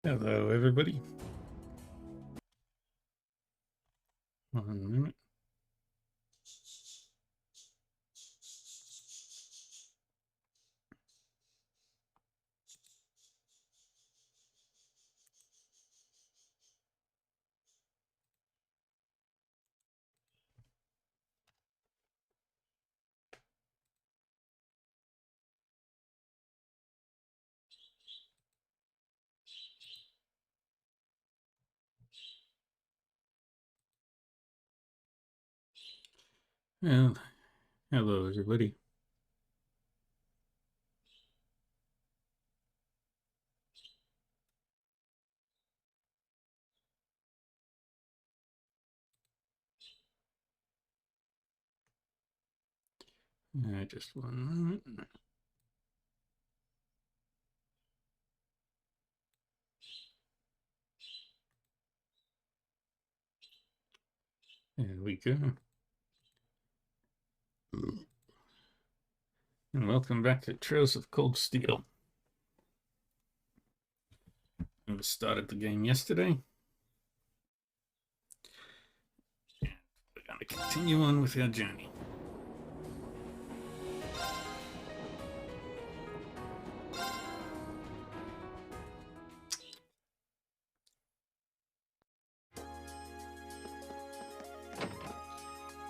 Hello, everybody. 1 minute. Well, hello, everybody. Just 1 minute. There we go. And welcome back to Trails of Cold Steel. We started the game yesterday. We're going to continue on with our journey.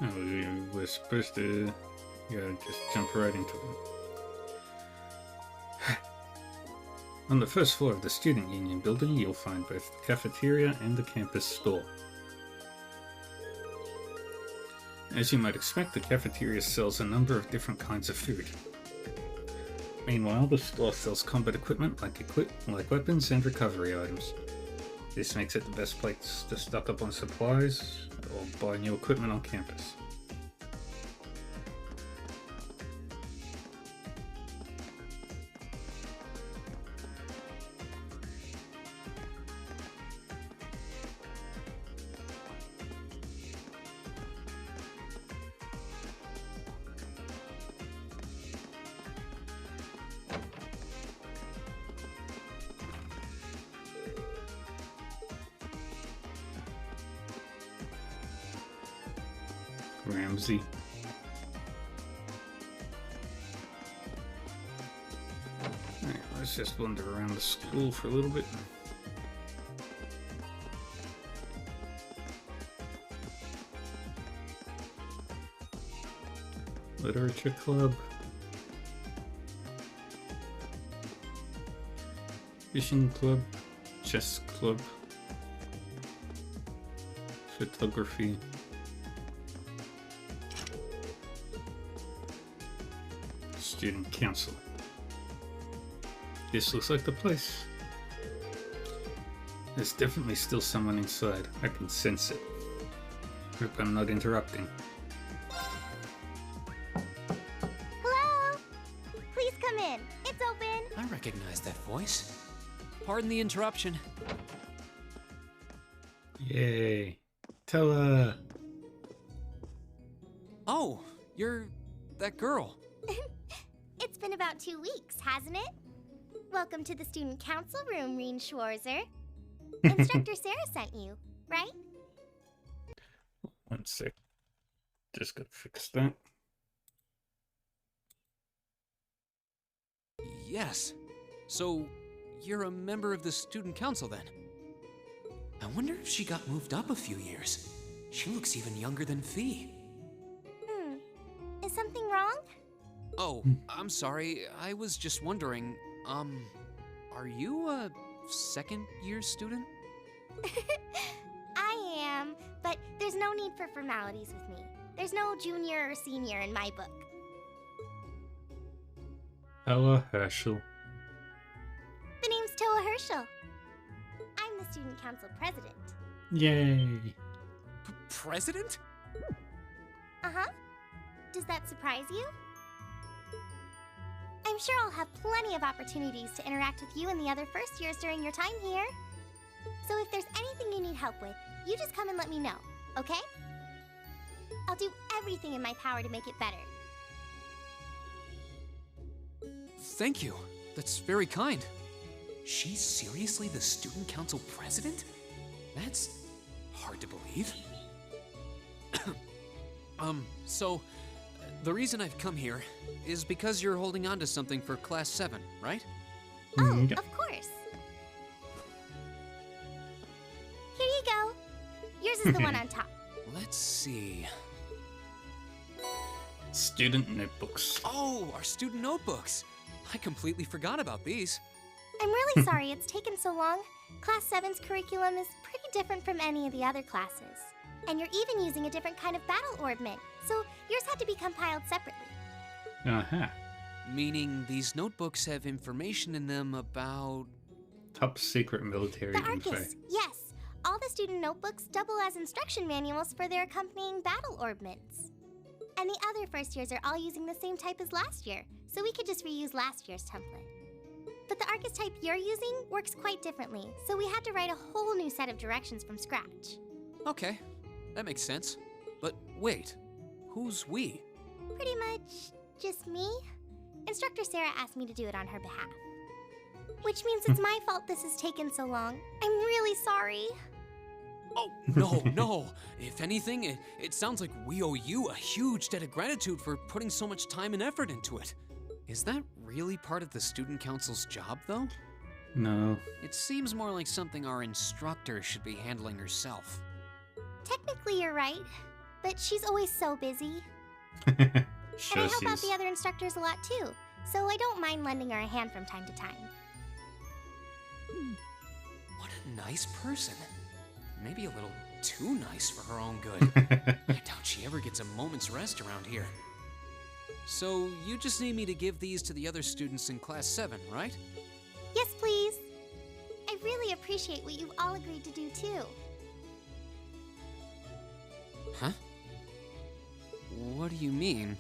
Oh, we're supposed to just jump right into it. On the first floor of the Student Union building, you'll find both the cafeteria and the campus store. As you might expect, the cafeteria sells a number of different kinds of food. Meanwhile, the store sells combat equipment like weapons and recovery items. This makes it the best place to stock up on supplies or buy new equipment on campus. Ramsey. Alright, let's just wander around the school for a little bit. Literature club. Fishing club. Chess club. Photography. Student council. This looks like the place. There's definitely still someone inside. I can sense it. Hope I'm not interrupting. Hello? Please come in. It's open. I recognize that voice. Pardon the interruption. Yay. Tella. Oh, you're that girl. It's been about 2 weeks, hasn't it? Welcome to the student council room, Reen Schwarzer. Instructor Sarah sent you, right? 1 sec. Just gotta fix that. Yes. So, you're a member of the student council then? I wonder if she got moved up a few years. She looks even younger than Fee. Is something wrong? Oh, I'm sorry. I was just wondering, are you a second-year student? I am, but there's no need for formalities with me. There's no junior or senior in my book. Ella Herschel. The name's Toa Herschel. I'm the student council president. Yay. President? Uh-huh. Does that surprise you? I'm sure I'll have plenty of opportunities to interact with you and the other first years during your time here. So if there's anything you need help with, you just come and let me know, okay? I'll do everything in my power to make it better. Thank you. That's very kind. She's seriously the student council president? That's hard to believe. So, the reason I've come here is because you're holding on to something for Class 7, right? Oh, Yeah. of course. Here you go. Yours is the one on top. Let's see. Student notebooks. Oh, our student notebooks. I completely forgot about these. I'm really sorry it's taken so long. Class 7's curriculum is pretty different from any of the other classes. And you're even using a different kind of battle orbment, so yours had to be compiled separately. Uh-huh. Meaning these notebooks have information in them about... Top secret military The info. Arcus, yes. All the student notebooks double as instruction manuals for their accompanying battle orbments. And the other first years are all using the same type as last year, so we could just reuse last year's template. But the Arcus type you're using works quite differently, so we had to write a whole new set of directions from scratch. Okay, that makes sense. But wait, who's we? Pretty much just me. Instructor Sarah asked me to do it on her behalf. Which means it's my fault this has taken so long. I'm really sorry. Oh, no, no. If anything, it sounds like we owe you a huge debt of gratitude for putting so much time and effort into it. Is that really part of the student council's job, though? No. It seems more like something our instructor should be handling herself. Technically, you're right, but she's always so busy. Sure And I help out she's- the other instructors a lot too, so I don't mind lending her a hand from time to time. What a nice person. Maybe a little too nice for her own good. I doubt she ever gets a moment's rest around here. So, you just need me to give these to the other students in Class 7, right? Yes, please. I really appreciate what you've all agreed to do too. Huh? What do you mean?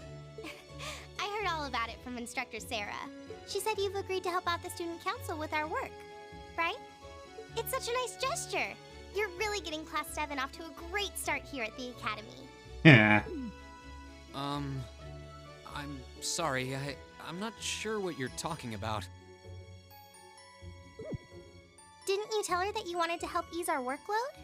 I heard all about it from Instructor Sarah. She said you've agreed to help out the student council with our work, right? It's such a nice gesture. You're really getting Class 7 off to a great start here at the Academy. Yeah. I'm sorry, I'm not sure what you're talking about. Didn't you tell her that you wanted to help ease our workload?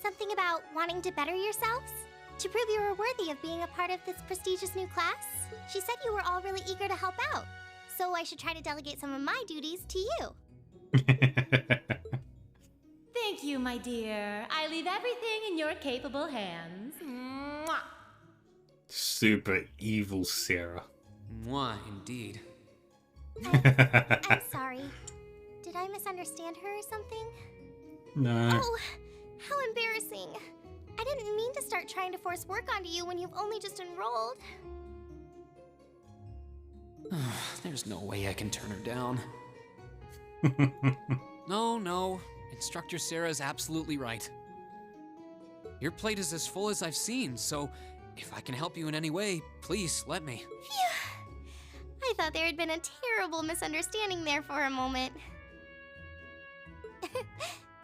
Something about wanting to better yourselves? To prove you were worthy of being a part of this prestigious new class? She said you were all really eager to help out, so I should try to delegate some of my duties to you. Thank you, my dear. I leave everything in your capable hands. Mwah. Super evil Sarah. Mwah, indeed. I'm sorry. Did I misunderstand her or something? No. Oh, how embarrassing. I didn't mean to start trying to force work onto you when you've only just enrolled. There's no way I can turn her down. No. Instructor Sarah's absolutely right. Your plate is as full as I've seen, so if I can help you in any way, please let me. Phew. I thought there had been a terrible misunderstanding there for a moment.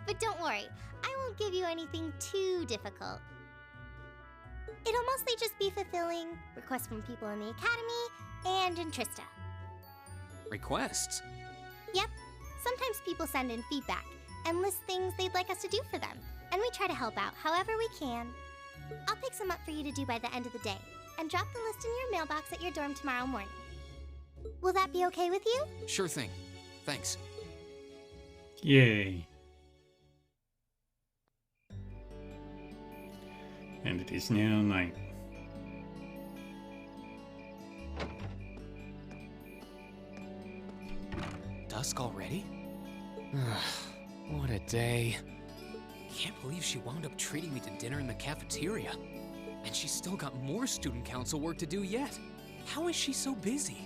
But don't worry, I won't give you anything too difficult. It'll mostly just be fulfilling requests from people in the Academy and in Trista. Requests? Yep, sometimes people send in feedback and list things they'd like us to do for them, and we try to help out however we can. I'll pick some up for you to do by the end of the day, and drop the list in your mailbox at your dorm tomorrow morning. Will that be okay with you? Sure thing. Thanks. Yay. And it is now night. Dusk already? What a day. Can't believe she wound up treating me to dinner in the cafeteria. And she's still got more student council work to do yet. How is she so busy?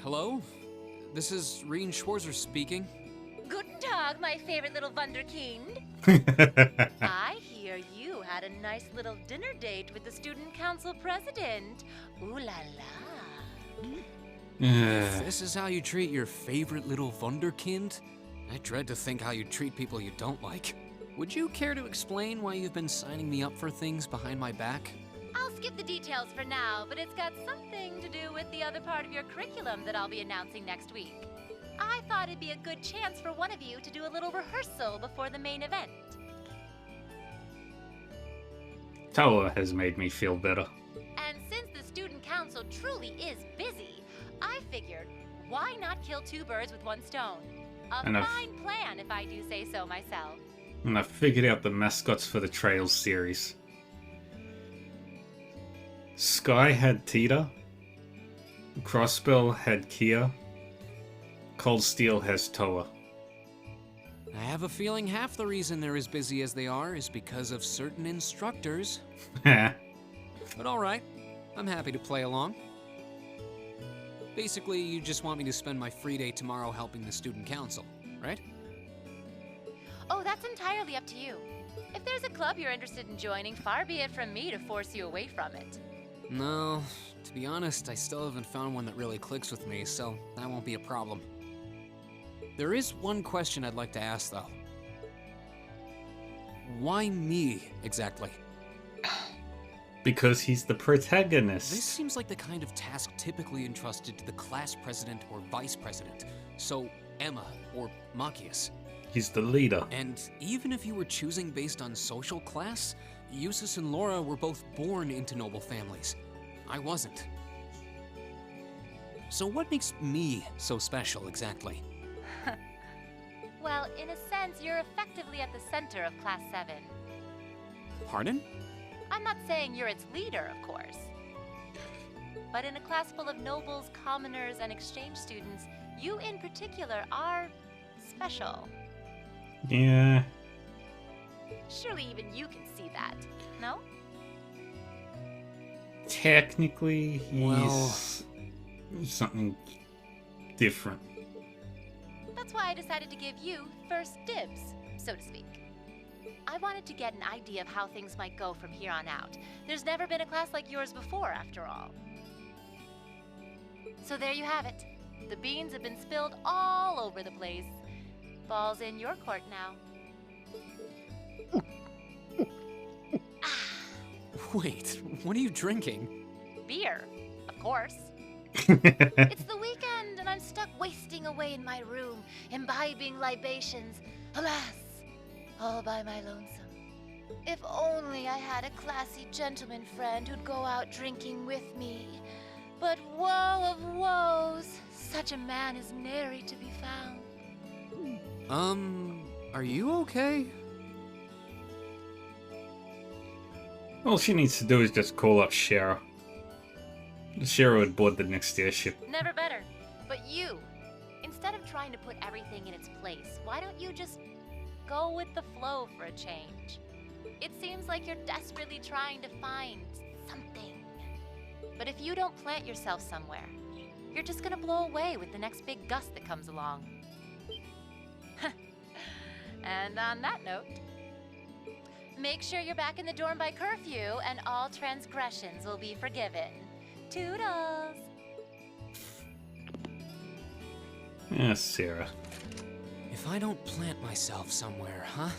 Hello? This is Rien Schwarzer speaking. Guten Tag, my favorite little Wunderkind. I hear you had a nice little dinner date with the student council president. Ooh la la. This is how you treat your favorite little Wunderkind? I dread to think how you treat people you don't like. Would you care to explain why you've been signing me up for things behind my back? I'll skip the details for now, but it's got something to do with the other part of your curriculum that I'll be announcing next week. I thought it'd be a good chance for one of you to do a little rehearsal before the main event. Toa has made me feel better. And since the student council truly is busy, I figured, why not kill two birds with one stone? A And I've- fine plan, if I do say so myself. And I figured out the mascots for the Trails series. Sky had Tita. Crossbell had Kia. Cold Steel has Toa. I have a feeling half the reason they're as busy as they are is because of certain instructors. But alright, I'm happy to play along. Basically, you just want me to spend my free day tomorrow helping the student council, right? Oh, that's entirely up to you. If there's a club you're interested in joining, far be it from me to force you away from it. No, to be honest, I still haven't found one that really clicks with me, so that won't be a problem. There is one question I'd like to ask, though. Why me, exactly? Because he's the protagonist. This seems like the kind of task typically entrusted to the class president or vice president. So, Emma or Machias. He's the leader. And even if you were choosing based on social class, Eustace and Laura were both born into noble families. I wasn't. So what makes me so special, exactly? Well, in a sense, you're effectively at the center of Class 7. Pardon? I'm not saying you're its leader, of course. But in a class full of nobles, commoners, and exchange students, you in particular are special. Yeah. Surely even you can see that, no? Technically, he's Well- something different. That's why I decided to give you first dibs, so to speak. I wanted to get an idea of how things might go from here on out. There's never been a class like yours before, after all. So there you have it. The beans have been spilled all over the place. Ball's in your court now. Wait, what are you drinking? Beer, of course. It's the weekend, and I'm stuck wasting away in my room, imbibing libations. Alas, all by my lonesome. If only I had a classy gentleman friend who'd go out drinking with me. But woe of woes, such a man is nary to be found. Are you okay? All she needs to do is just call up Shara. Shara would board the next airship. Never better. But you, instead of trying to put everything in its place, why don't you just go with the flow for a change? It seems like you're desperately trying to find something. But if you don't plant yourself somewhere, you're just gonna blow away with the next big gust that comes along. And on that note, make sure you're back in the dorm by curfew and all transgressions will be forgiven. Toodles! Yes, Sarah. If I don't plant myself somewhere, huh?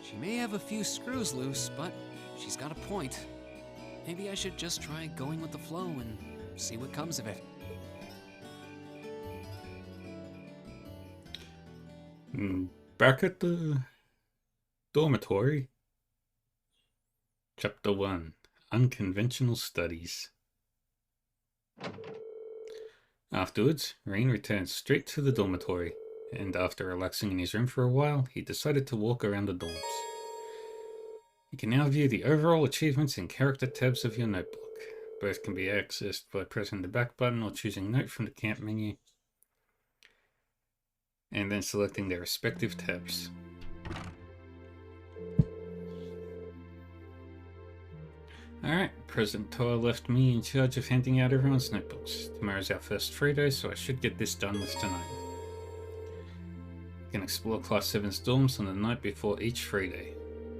She may have a few screws loose, but she's got a point. Maybe I should just try going with the flow and see what comes of it. Back at the dormitory. Chapter 1. Unconventional Studies. Afterwards, Rain returned straight to the dormitory, and after relaxing in his room for a while, he decided to walk around the dorms. You can now view the overall achievements and character tabs of your notebook. Both can be accessed by pressing the back button or choosing Note from the camp menu, and then selecting their respective tabs. Alright, President Toa left me in charge of handing out everyone's notebooks. Tomorrow's our first free day, so I should get this done with tonight. You can explore Class 7's dorms on the night before each free day.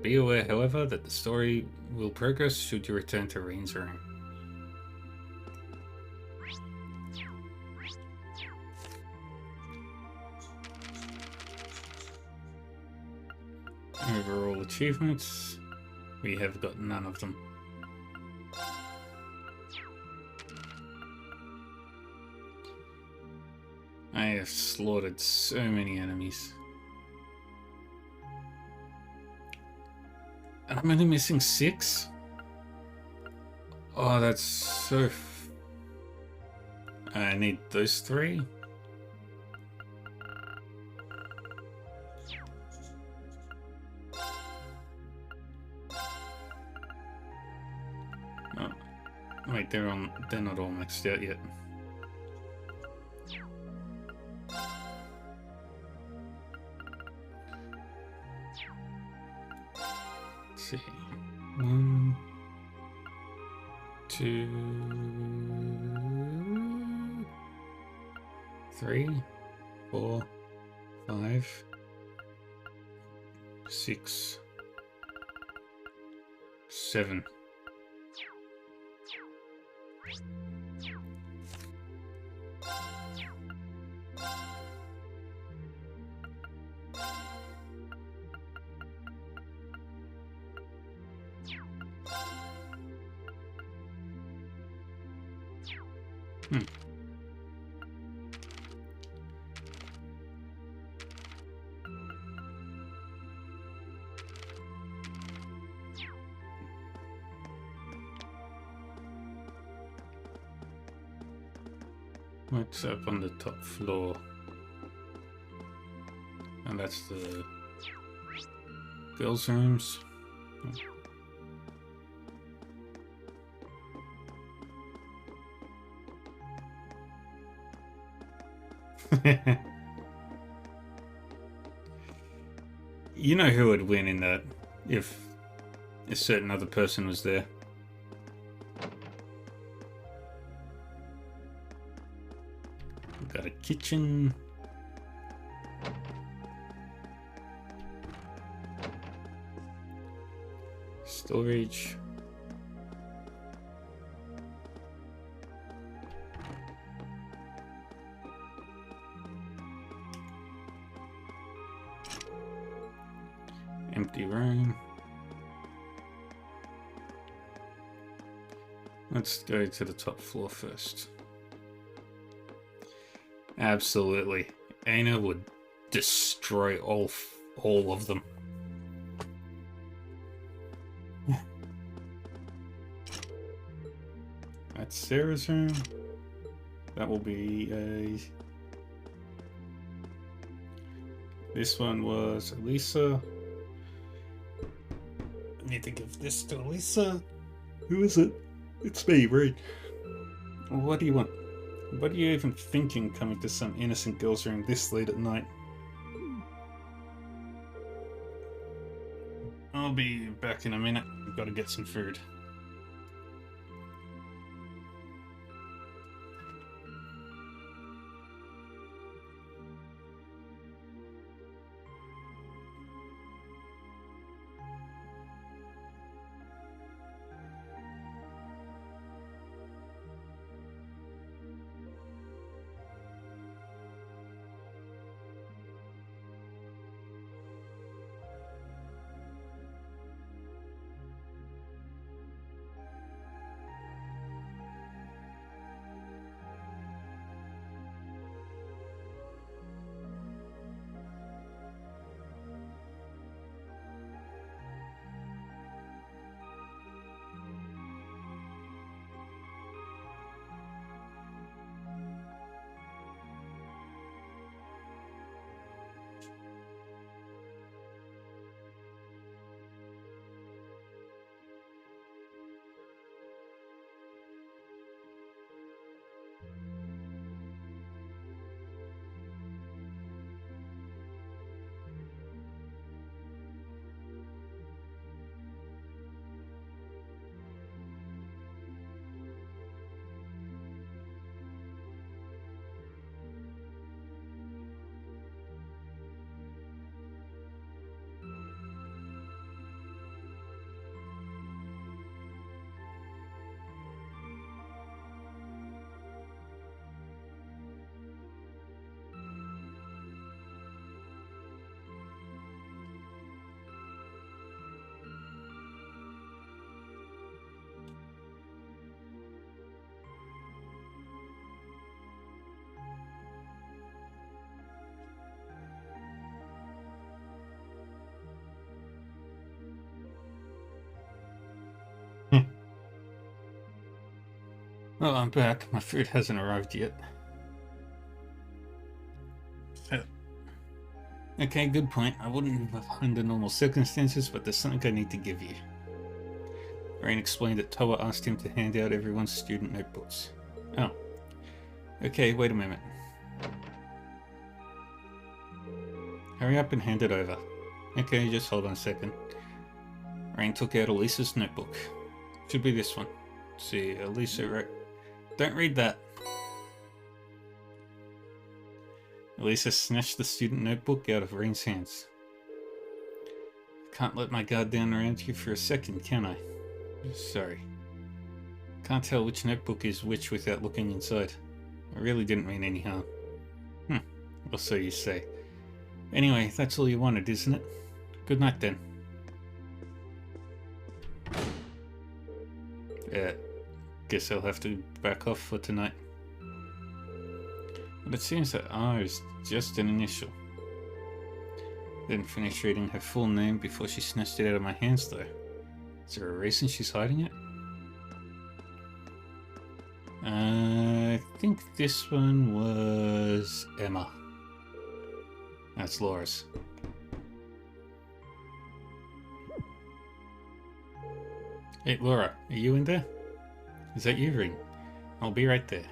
Be aware, however, that the story will progress should you return to Rain's room. Overall achievements. We have got none of them. I have slaughtered so many enemies. And I'm only missing 6? Oh, that's so... I need those 3? Oh, wait, they're not all maxed out yet. Let's see. 1, 2, 3, 4, 5, 6, 7. What's up on the top floor? And that's the girls' rooms. You know who would win in that if a certain other person was there. We've got a kitchen. Storage. Empty room. Let's go to the top floor first. Absolutely. Aina would destroy all of them. That's Sarah's room. That will be a... This one was Elisa. I need to give this to Elisa. Who is it? It's me, right? What do you want? What are you even thinking coming to some innocent girl's room this late at night? I'll be back in a minute. I've got to get some food. Oh, I'm back. My food hasn't arrived yet. Okay, good point. I wouldn't have under normal circumstances, but there's something I need to give you. Rain explained that Toa asked him to hand out everyone's student notebooks. Oh. Okay, wait a moment. Hurry up and hand it over. Okay, just hold on a second. Rain took out Elisa's notebook. Should be this one. Let's see, Elisa wrote... Don't read that. Elisa snatched the student notebook out of Rain's hands. Can't let my guard down around you for a second, can I? Sorry. Can't tell which notebook is which without looking inside. I really didn't mean any harm. Well, so you say. Anyway, that's all you wanted, isn't it? Good night then. Guess I'll have to back off for tonight. But it seems that R is just an initial. Didn't finish reading her full name before she snatched it out of my hands, though. Is there a reason she's hiding it? I think this one was Emma. That's Laura's. Hey, Laura, are you in there? Is that you, Ring? I'll be right there.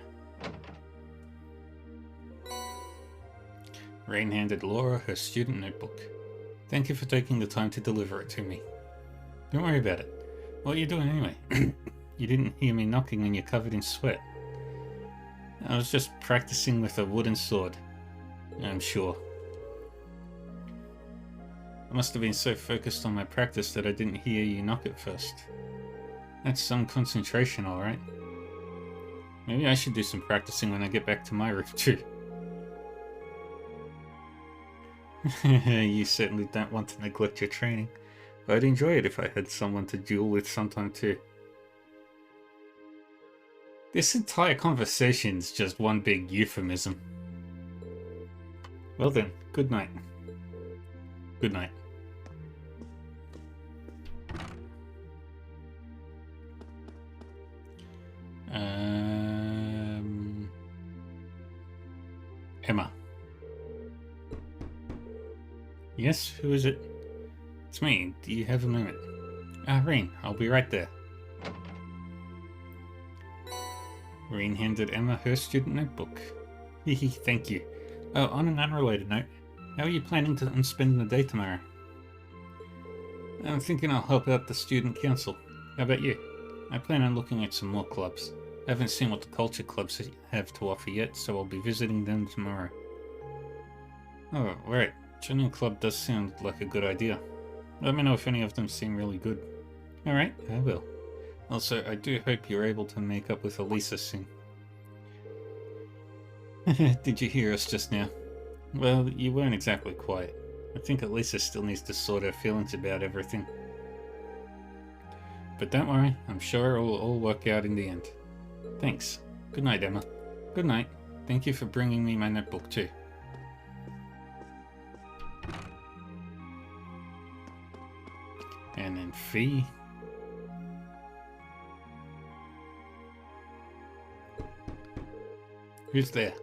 Rain handed Laura her student notebook. Thank you for taking the time to deliver it to me. Don't worry about it. What are you doing anyway? You didn't hear me knocking and you're covered in sweat. I was just practicing with a wooden sword, I'm sure. I must have been so focused on my practice that I didn't hear you knock at first. That's some concentration, alright. Maybe I should do some practicing when I get back to my room too. You certainly don't want to neglect your training. I'd enjoy it if I had someone to duel with sometime too. This entire conversation's just one big euphemism. Well then, good night. Good night. Emma. Yes, who is it? It's me. Do you have a moment? Rain, I'll be right there. Rain handed Emma her student notebook. Hehe, thank you. Oh, on an unrelated note, how are you planning to spend the day tomorrow? I'm thinking I'll help out the student council. How about you? I plan on looking at some more clubs. I haven't seen what the culture clubs have to offer yet, so I'll be visiting them tomorrow. Oh, right. Joining a club does sound like a good idea. Let me know if any of them seem really good. Alright, I will. Also, I do hope you're able to make up with Elisa soon. Did you hear us just now? Well, you weren't exactly quiet. I think Elisa still needs to sort her feelings about everything. But don't worry, I'm sure it will all work out in the end. Thanks. Good night, Emma. Good night. Thank you for bringing me my notebook too. And then Fee. Who's there?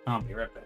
I'll be right back.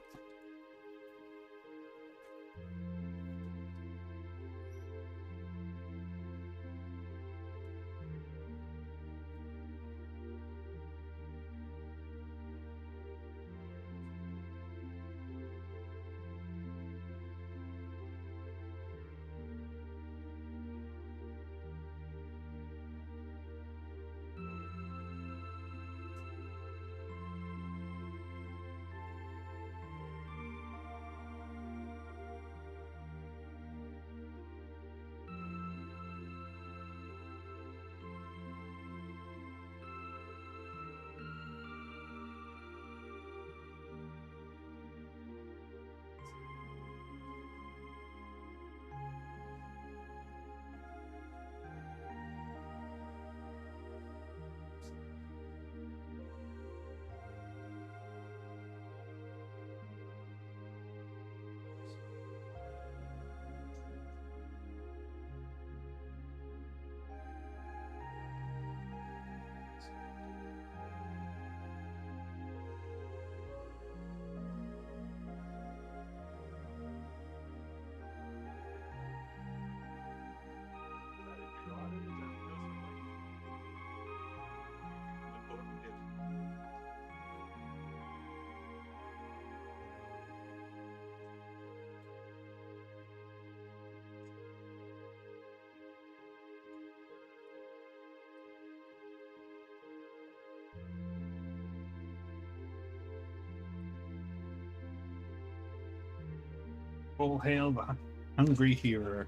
All hail the hungry hero.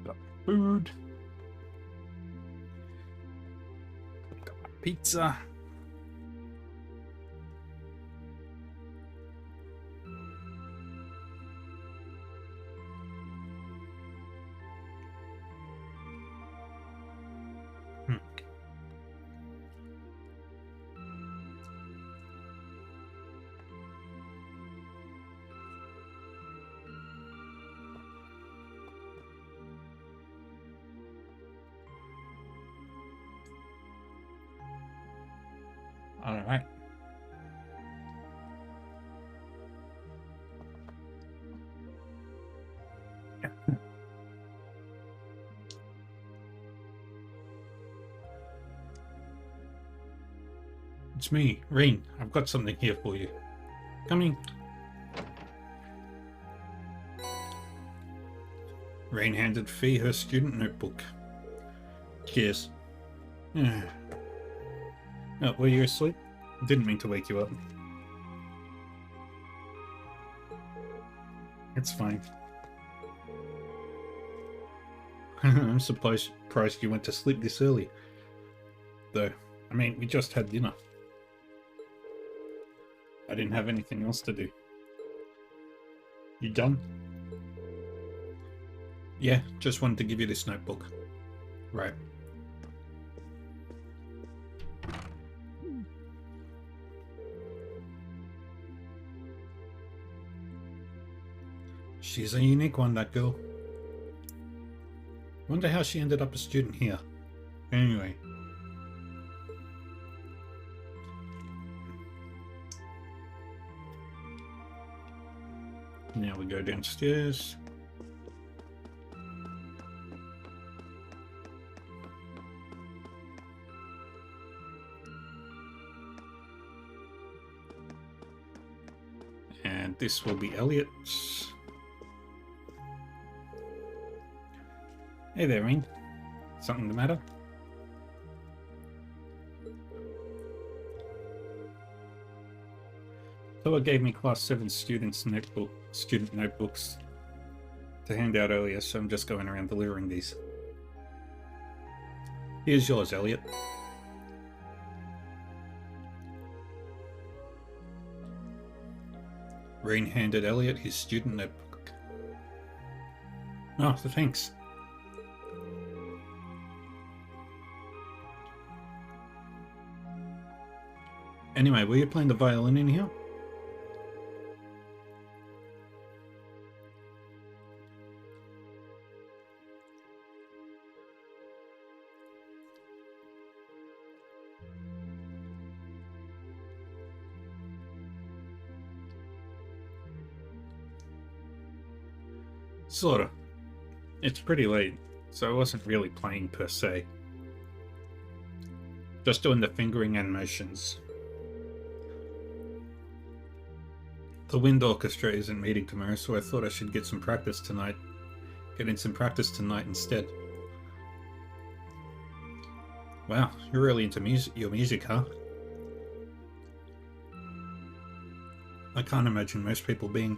Got food. Got my pizza. All right. It's me, Rain. I've got something here for you. Coming. Rain handed Fee her student notebook. Cheers. Oh, were you asleep? Didn't mean to wake you up. It's fine. I'm surprised you went to sleep this early. Though, I mean, we just had dinner. I didn't have anything else to do. You done? Yeah, just wanted to give you this notebook. Right. She's a unique one, that girl. Wonder how she ended up a student here. Anyway. Now we go downstairs. And this will be Elliot's. Hey there, Rain. Something the matter? Toa gave me Class 7 student notebooks to hand out earlier, so I'm just going around delivering these. Here's yours, Elliot. Rain handed Elliot his student notebook. Oh, thanks. Anyway, were you playing the violin in here? Sorta. It's pretty late, so I wasn't really playing per se. Just doing the fingering and motions. The wind orchestra isn't meeting tomorrow, so I thought I should get in some practice tonight instead. Wow, you're really into your music, huh? I can't imagine most people being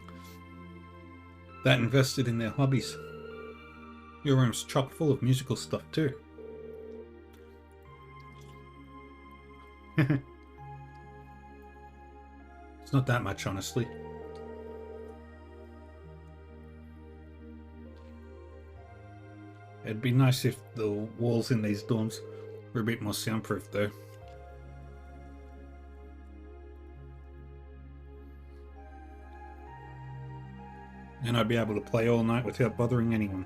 that invested in their hobbies. Your room's chock full of musical stuff too. It's not that much, honestly. It'd be nice if the walls in these dorms were a bit more soundproof, though. And I'd be able to play all night without bothering anyone.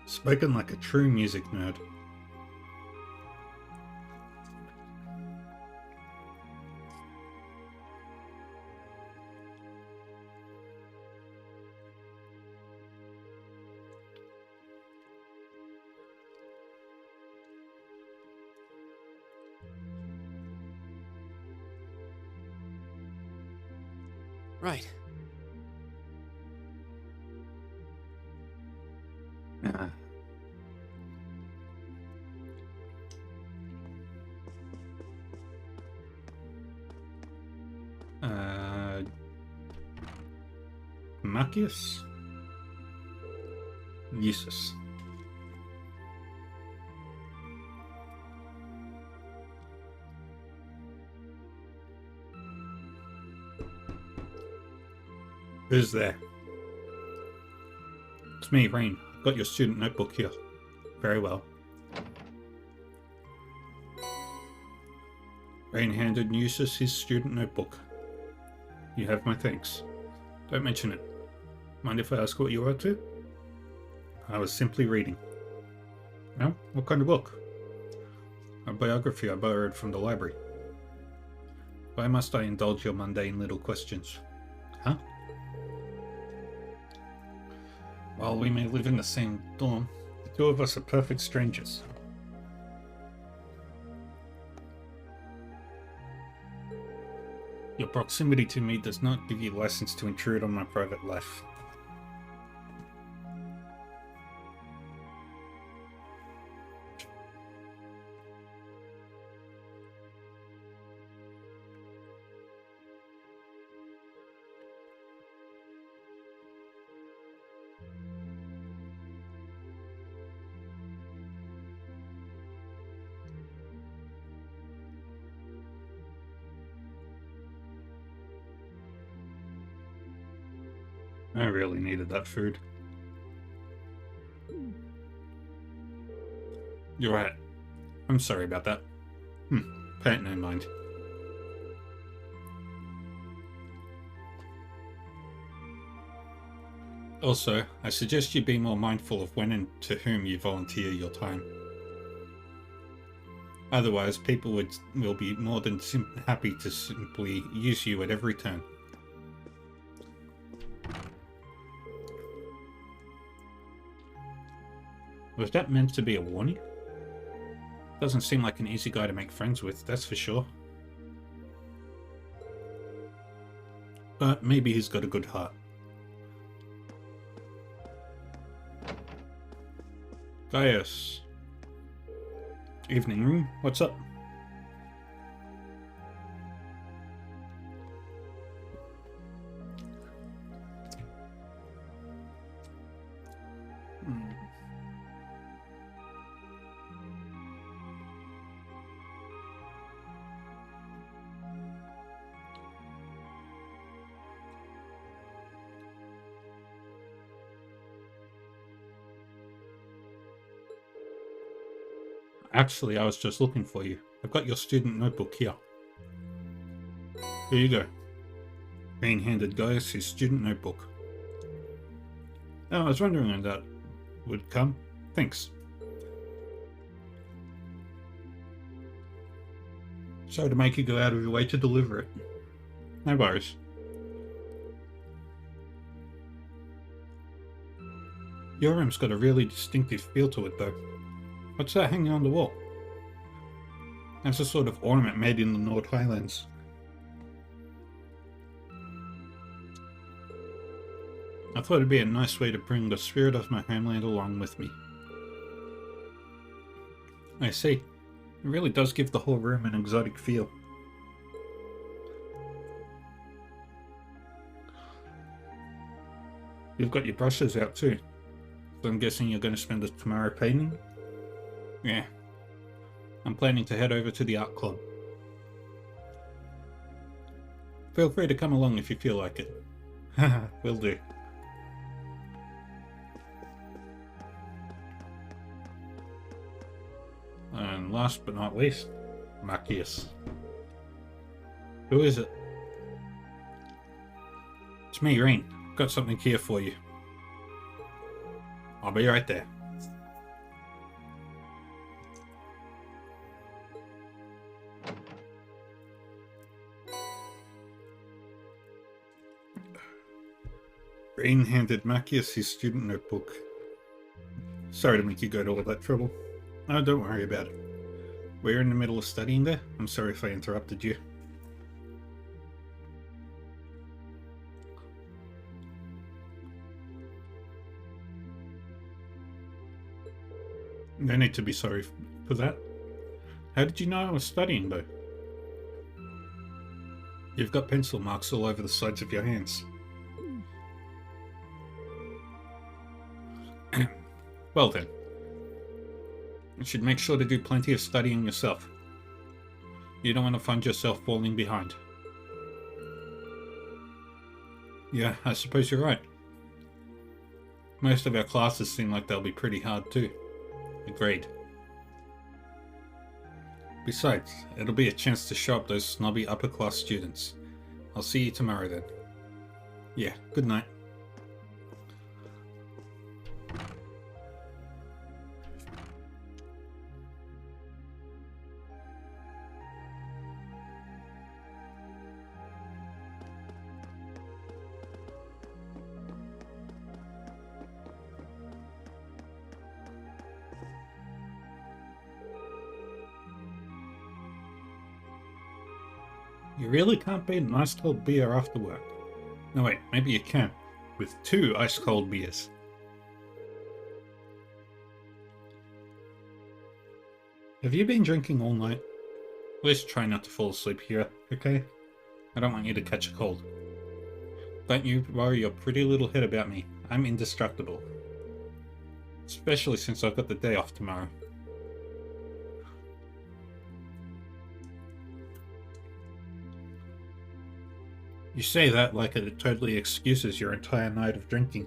Spoken like a true music nerd. Right. Marcus? Eustace. Who's there? It's me, Rain. I've got your student notebook here. Very well. Rain handed Eustace his student notebook. You have my thanks. Don't mention it. Mind if I ask what you were up to? I was simply reading. No? What kind of book? A biography I borrowed from the library. Why must I indulge your mundane little questions? Huh? While we may live in the same dorm, the two of us are perfect strangers. Your proximity to me does not give you license to intrude on my private life. I really needed that food. You're right. I'm sorry about that. Pay it no mind. Also, I suggest you be more mindful of when and to whom you volunteer your time. Otherwise, people will be more than happy to simply use you at every turn. Was that meant to be a warning? Doesn't seem like an easy guy to make friends with, that's for sure. But maybe he's got a good heart. Gaius. Evening room, what's up? Actually, I was just looking for you. I've got your student notebook here. Here you go. Rain handed Gaius his student notebook. Oh, I was wondering when that would come. Thanks. Sorry to make you go out of your way to deliver it. No worries. Your room's got a really distinctive feel to it, though. What's that hanging on the wall? That's a sort of ornament made in the Nord Highlands. I thought it'd be a nice way to bring the spirit of my homeland along with me. I see. It really does give the whole room an exotic feel. You've got your brushes out too. So I'm guessing you're going to spend tomorrow painting? Yeah. I'm planning to head over to the art club. Feel free to come along if you feel like it. Haha, will do. And last but not least, Marcus. Who is it? It's me, Rain. Got something here for you. I'll be right there. Rain handed Marcus his student notebook. Sorry to make you go to all that trouble. Oh, don't worry about it. We're in the middle of studying there. I'm sorry if I interrupted you. No need to be sorry for that. How did you know I was studying, though? You've got pencil marks all over the sides of your hands. Well then, you should make sure to do plenty of studying yourself. You don't want to find yourself falling behind. Yeah, I suppose you're right. Most of our classes seem like they'll be pretty hard too. Agreed. Besides, it'll be a chance to show up those snobby upper-class students. I'll see you tomorrow then. Yeah, good night. You really can't beat an ice cold beer after work. No wait, maybe you can. With 2 ice cold beers. Have you been drinking all night? Please try not to fall asleep here, okay? I don't want you to catch a cold. Don't you worry your pretty little head about me. I'm indestructible. Especially since I've got the day off tomorrow. You say that like it totally excuses your entire night of drinking.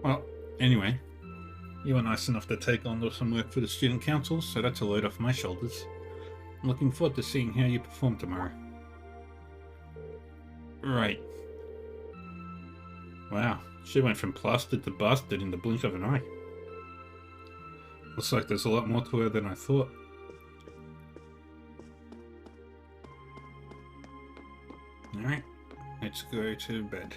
Well, anyway, you were nice enough to take on some work for the student council, so that's a load off my shoulders. I'm looking forward to seeing how you perform tomorrow. Right. Wow, she went from plastered to bastard in the blink of an eye. Looks like there's a lot more to her than I thought. Alright, let's go to bed.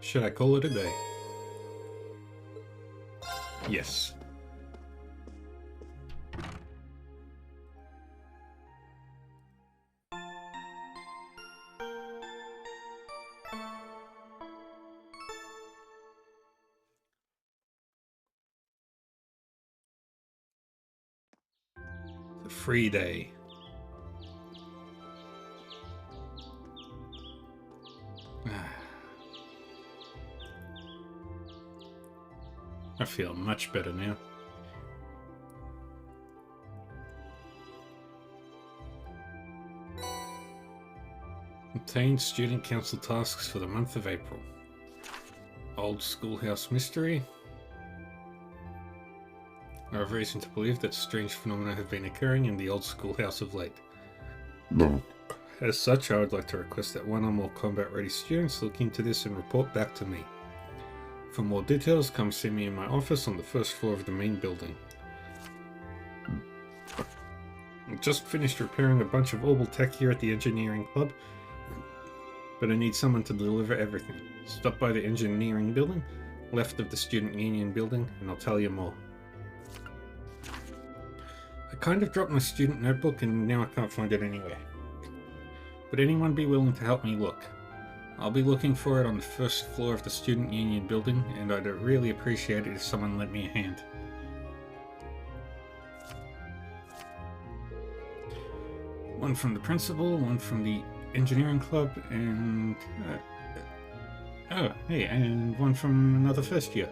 Should I call it a day? Yes. The free day. I feel much better now. Obtain student council tasks for the month of April. Old schoolhouse mystery. I have reason to believe that strange phenomena have been occurring in the old schoolhouse of late. As such, I would like to request that one or more combat-ready students look into this and report back to me. For more details, come see me in my office on the first floor of the main building. I just finished repairing a bunch of Orbital tech here at the engineering club, but I need someone to deliver everything. Stop by the engineering building, left of the student union building, and I'll tell you more. I kind of dropped my student notebook and now I can't find it anywhere. Would anyone be willing to help me look? I'll be looking for it on the first floor of the student union building, and I'd really appreciate it if someone lent me a hand. One from the principal, one from the engineering club, and... oh, hey, and one from another first year.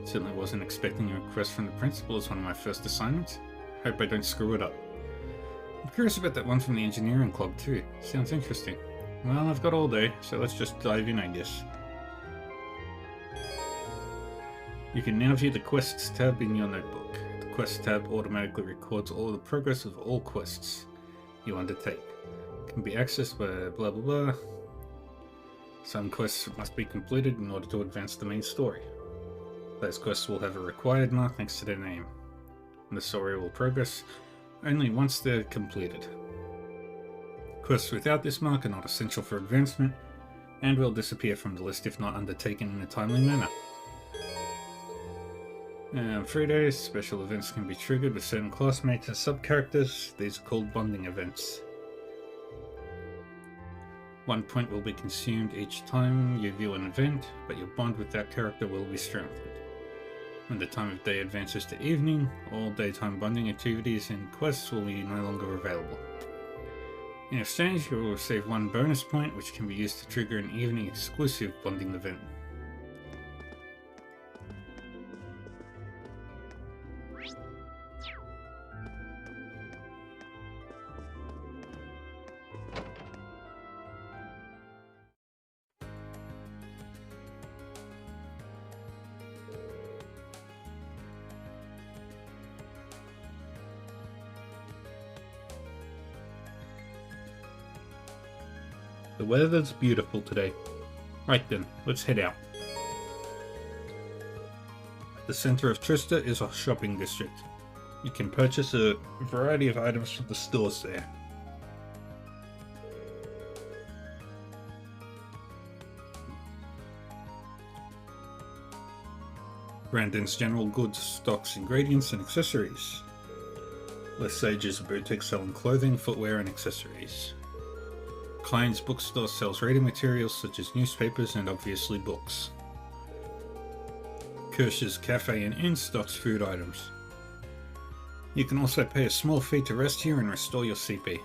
Certainly wasn't expecting a request from the principal as one of my first assignments. Hope I don't screw it up. I'm curious about that one from the engineering club too. Sounds interesting. Well, I've got all day, so let's just dive in, I guess. You can now view the Quests tab in your notebook. The Quests tab automatically records all the progress of all quests you undertake. It can be accessed by blah blah blah. Some quests must be completed in order to advance the main story. Those quests will have a required mark next to their name. And the story will progress only once they're completed. Quests without this mark are not essential for advancement, and will disappear from the list if not undertaken in a timely manner. On free days, special events can be triggered with certain classmates and sub-characters. These are called bonding events. 1 point will be consumed each time you view an event, but your bond with that character will be strengthened. When the time of day advances to evening, all daytime bonding activities and quests will be no longer available. In exchange, you will receive 1 bonus point, which can be used to trigger an evening exclusive bonding event. The weather's beautiful today. Right then, let's head out. The center of Trista is a shopping district. You can purchase a variety of items from the stores there. Brandon's General Goods stocks ingredients and accessories. Les Sage is a boutique selling clothing, footwear, and accessories. Klein's bookstore sells reading materials such as newspapers and obviously books. Kirsch's Cafe and Inn stocks food items. You can also pay a small fee to rest here and restore your CP.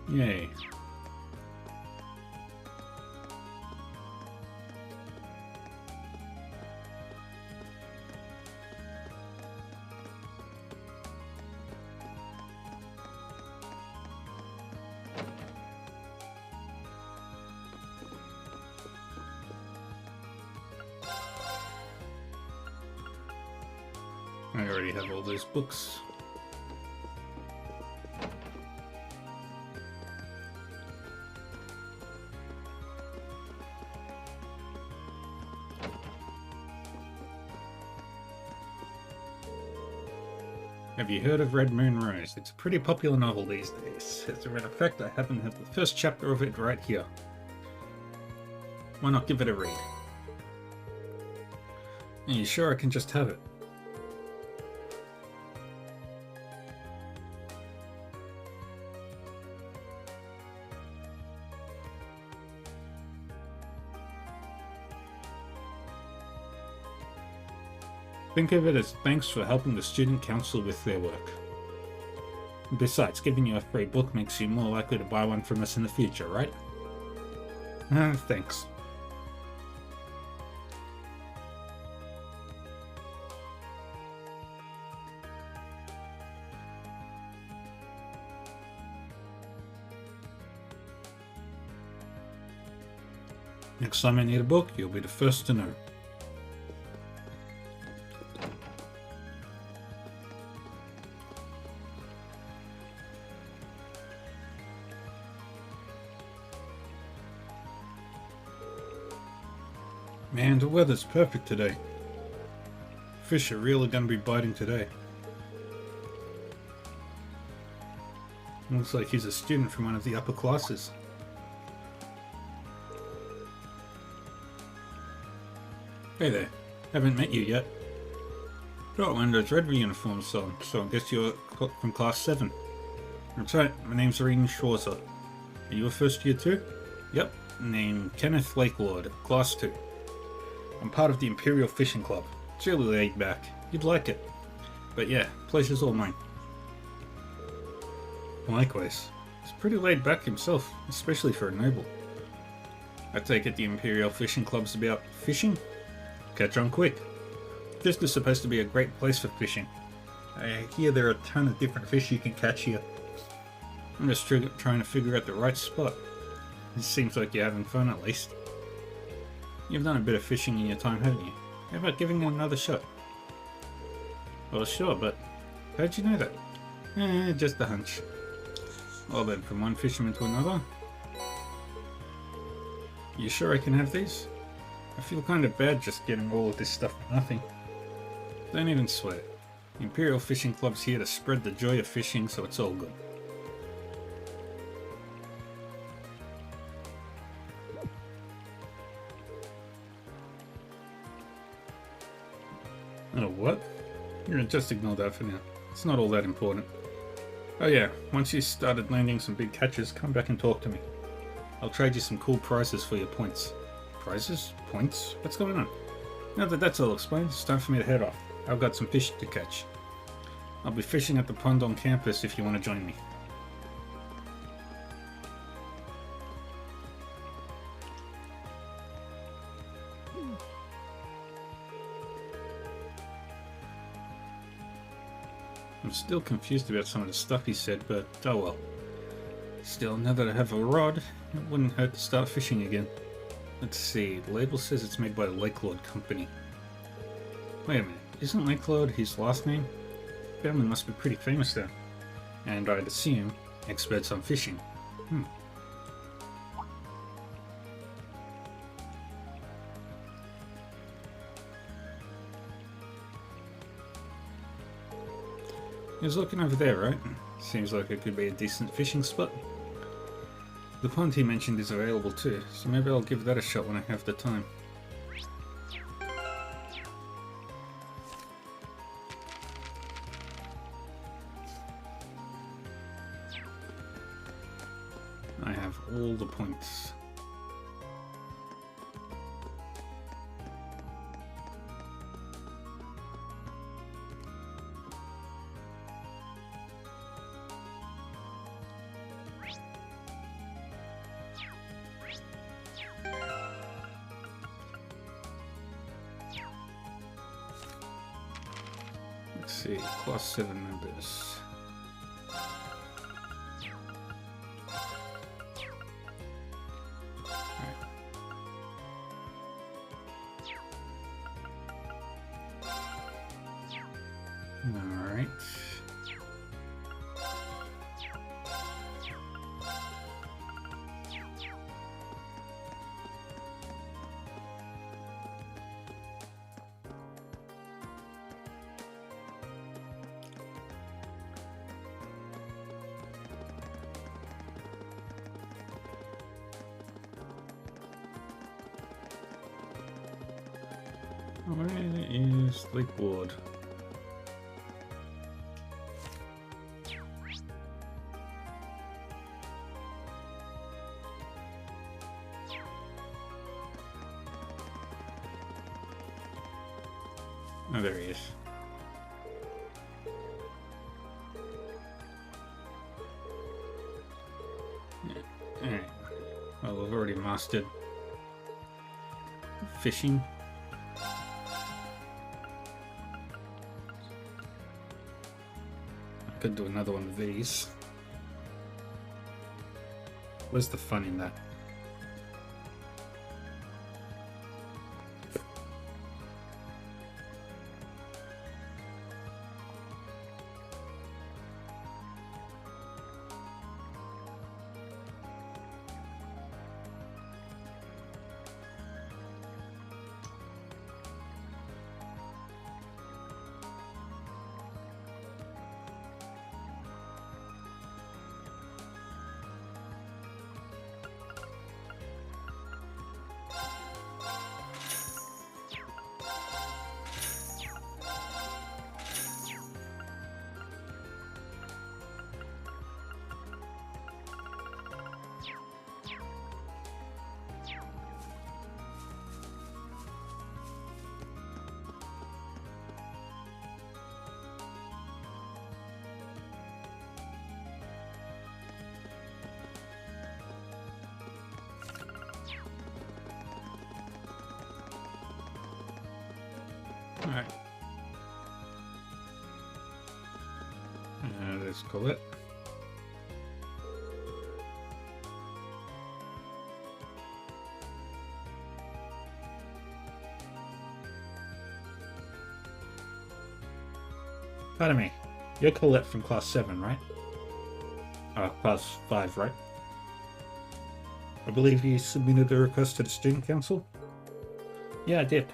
Yay. I already have all those books. Have you heard of Red Moon Rose? It's a pretty popular novel these days. As a matter of fact, I happen to have the first chapter of it right here. Why not give it a read? Are you sure I can just have it? Think of it as thanks for helping the student council with their work. Besides, giving you a free book makes you more likely to buy one from us in the future, right? Thanks. Next time I need a book, you'll be the first to know. Man, the weather's perfect today. Fish are really gonna be biting today. Looks like he's a student from one of the upper classes. Hey there, haven't met you yet. Got one of those red uniforms on, so I guess you're from class 7. That's right, my name's Regan Schwarzer. Are you a first year too? Yep, named Kenneth Lakelord, class 2. I'm part of the Imperial Fishing Club. It's really laid back. You'd like it. But yeah, pleasure's all mine. Likewise. He's pretty laid back himself, especially for a noble. I take it the Imperial Fishing Club's about fishing? Catch on quick. This is supposed to be a great place for fishing. I hear there are a ton of different fish you can catch here. I'm just trying to figure out the right spot. It seems like you're having fun at least. You've done a bit of fishing in your time, haven't you? How about giving it another shot? Well, sure, but how'd you know that? Just a hunch. Well then, from one fisherman to another. You sure I can have these? I feel kind of bad just getting all of this stuff for nothing. Don't even sweat it. The Imperial Fishing Club's here to spread the joy of fishing, so it's all good. Oh, what? You're gonna just ignore that for now. It's not all that important. Oh yeah, once you started landing some big catches, come back and talk to me. I'll trade you some cool prizes for your points. Prizes? Points? What's going on? Now that that's all explained, it's time for me to head off. I've got some fish to catch. I'll be fishing at the pond on campus if you want to join me. I'm still confused about some of the stuff he said, but oh well. Still, now that I have a rod, it wouldn't hurt to start fishing again. Let's see, the label says it's made by Lake Lord Company. Wait a minute, isn't Lake Lord his last name? Family must be pretty famous then. And I'd assume experts on fishing. He was looking over there, right? Seems like it could be a decent fishing spot. The pond he mentioned is available too, so maybe I'll give that a shot when I have the time. I have all the points. Let's see, class 7 members. Alright. Where is Lakeboard? Oh, there he is. Yeah. Alright. Well, I've already mastered fishing. I could do another one of these. Where's the fun in that? Alright. There's Colette. Pardon me. You're Colette from Class 7, right? Class 5, right? I believe you submitted a request to the Student Council? Yeah, I did.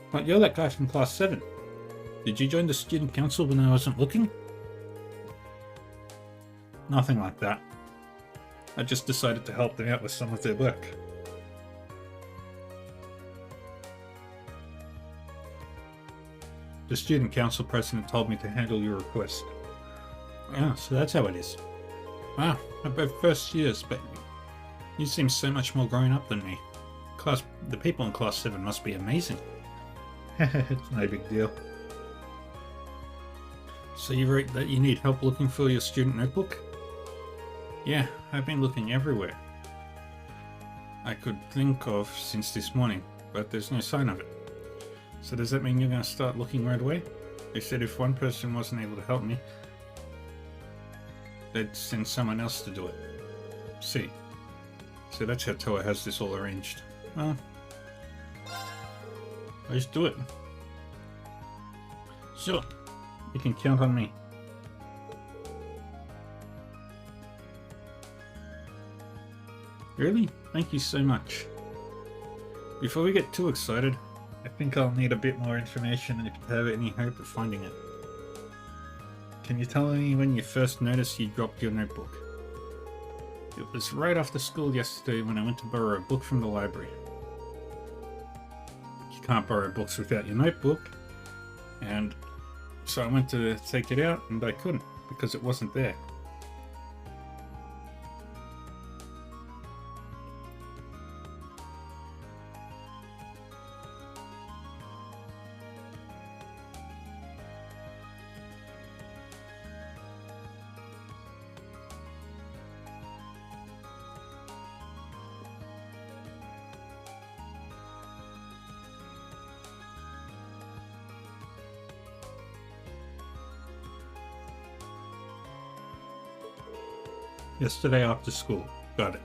But you're that guy from Class 7. Did you join the Student Council when I wasn't looking? Nothing like that. I just decided to help them out with some of their work. The Student Council President told me to handle your request. Ah, so that's how it is. Wow, we're both first years, but you seem so much more grown up than me. The people in Class 7 must be amazing. It's no big deal. So you wrote that you need help looking for your student notebook? Yeah, I've been looking everywhere I could think of since this morning, but there's no sign of it. So does that mean you're going to start looking right away? They said if one person wasn't able to help me, they'd send someone else to do it. See. So that's how Toa has this all arranged. Well, let's do it. Sure. You can count on me. Really? Thank you so much. Before we get too excited, I think I'll need a bit more information if you have any hope of finding it. Can you tell me when you first noticed you dropped your notebook? It was right after school yesterday when I went to borrow a book from the library. You can't borrow books without your notebook, and so I went to take it out and I couldn't because it wasn't there. Yesterday after school. Got it.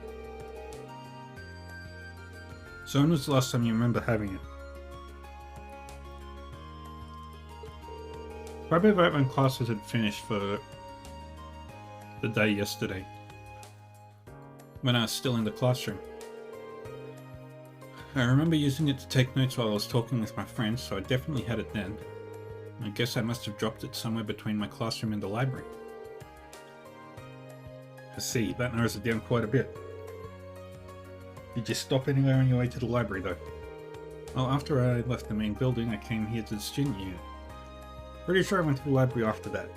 So when was the last time you remember having it? Probably about when classes had finished for the day yesterday. When I was still in the classroom. I remember using it to take notes while I was talking with my friends, so I definitely had it then. I guess I must have dropped it somewhere between my classroom and the library. I see, that narrows it down quite a bit. Did you stop anywhere on your way to the library though? Well, after I left the main building, I came here to the student unit. Pretty sure I went to the library after that.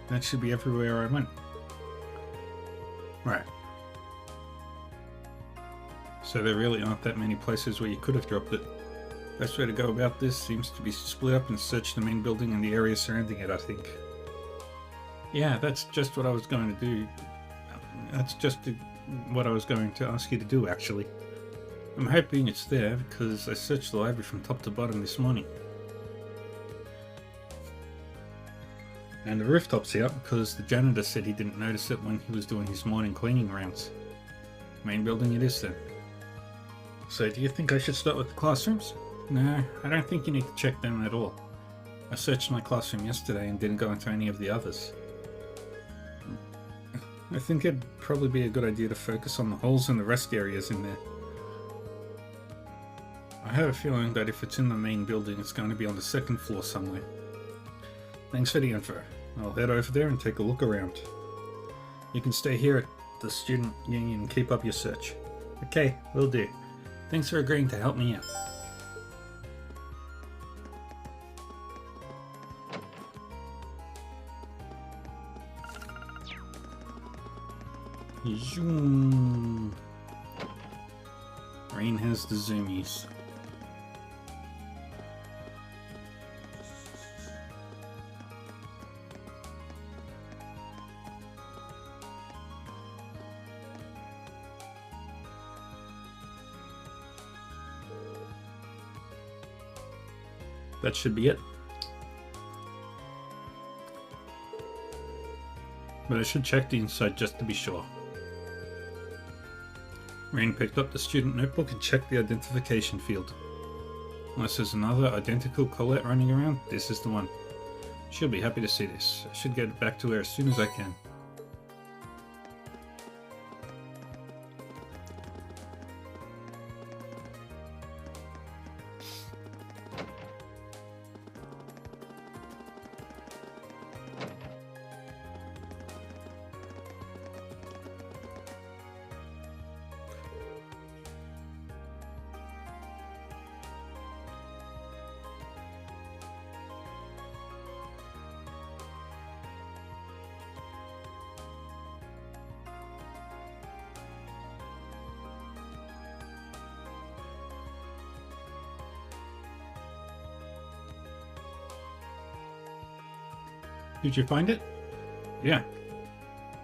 That should be everywhere I went. Right. So there really aren't that many places where you could have dropped it. Best way to go about this seems to be split up and search the main building and the area surrounding it, I think. Yeah, that's just what I was going to do. That's just what I was going to ask you to do, actually. I'm hoping it's there, because I searched the library from top to bottom this morning. And the rooftop's out, because the janitor said he didn't notice it when he was doing his morning cleaning rounds. Main building it is then. So do you think I should start with the classrooms? No, I don't think you need to check them at all. I searched my classroom yesterday and didn't go into any of the others. I think it'd probably be a good idea to focus on the holes and the rest areas in there. I have a feeling that if it's in the main building, it's going to be on the second floor somewhere. Thanks for the info. I'll head over there and take a look around. You can stay here at the student union and keep up your search. Okay, will do. Thanks for agreeing to help me out. Zoom. Rain has the zoomies. That should be it. But I should check the inside just to be sure. Rain picked up the student notebook and checked the identification field. Unless there's another identical Colette running around, this is the one. She'll be happy to see this. I should get it back to her as soon as I can. Did you find it? Yeah.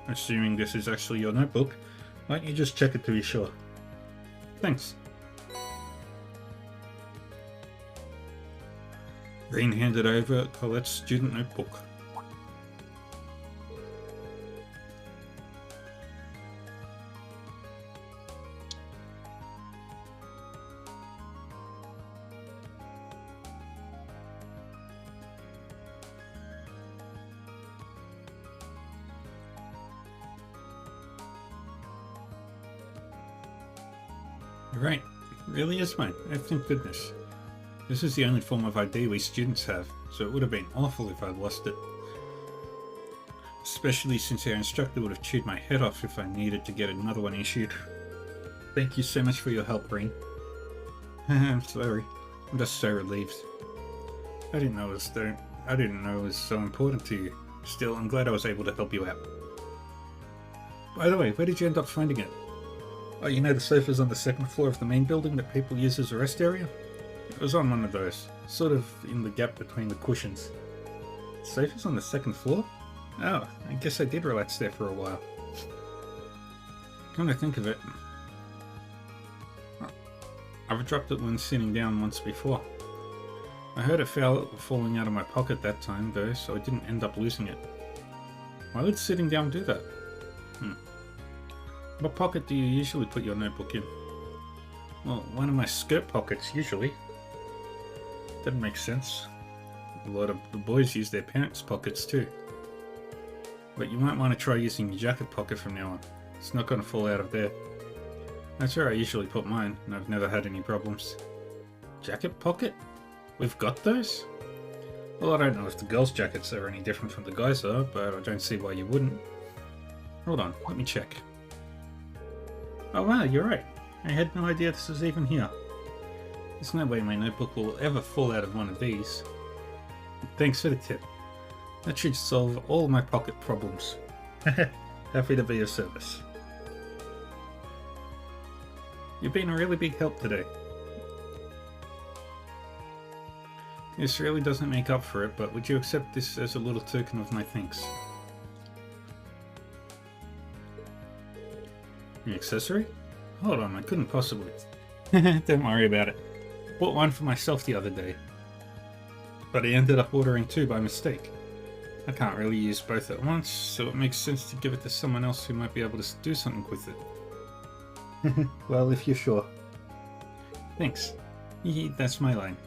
Assuming this is actually your notebook, why don't you just check it to be sure? Thanks. Green handed over Colette's student notebook. You're right. It really is mine. Oh, thank goodness. This is the only form of ID we students have, so it would have been awful if I'd lost it. Especially since our instructor would have chewed my head off if I needed to get another one issued. Thank you so much for your help, Green. I'm sorry. I'm just so relieved. I didn't know it was so important to you. Still, I'm glad I was able to help you out. By the way, where did you end up finding it? Oh, you know the sofas on the second floor of the main building that people use as a rest area? It was on one of those, sort of in the gap between the cushions. Sofas on the second floor? Oh, I guess I did relax there for a while. Come to think of it, I've dropped it when sitting down once before. I heard it falling out of my pocket that time though, so I didn't end up losing it. Why would sitting down do that? What pocket do you usually put your notebook in? Well, one of my skirt pockets, usually. That makes sense. A lot of the boys use their parents' pockets too. But you might want to try using your jacket pocket from now on. It's not going to fall out of there. That's where I usually put mine, and I've never had any problems. Jacket pocket? We've got those? Well, I don't know if the girls' jackets are any different from the guys' are, but I don't see why you wouldn't. Hold on, let me check. Oh wow, you're right. I had no idea this was even here. There's no way my notebook will ever fall out of one of these. Thanks for the tip. That should solve all my pocket problems. Happy to be of service. You've been a really big help today. This really doesn't make up for it, but would you accept this as a little token of my thanks? An accessory? Hold on, I couldn't possibly. Don't worry about it. Bought one for myself the other day, but I ended up ordering two by mistake. I can't really use both at once, so it makes sense to give it to someone else who might be able to do something with it. Well, if you're sure. Thanks. That's my line.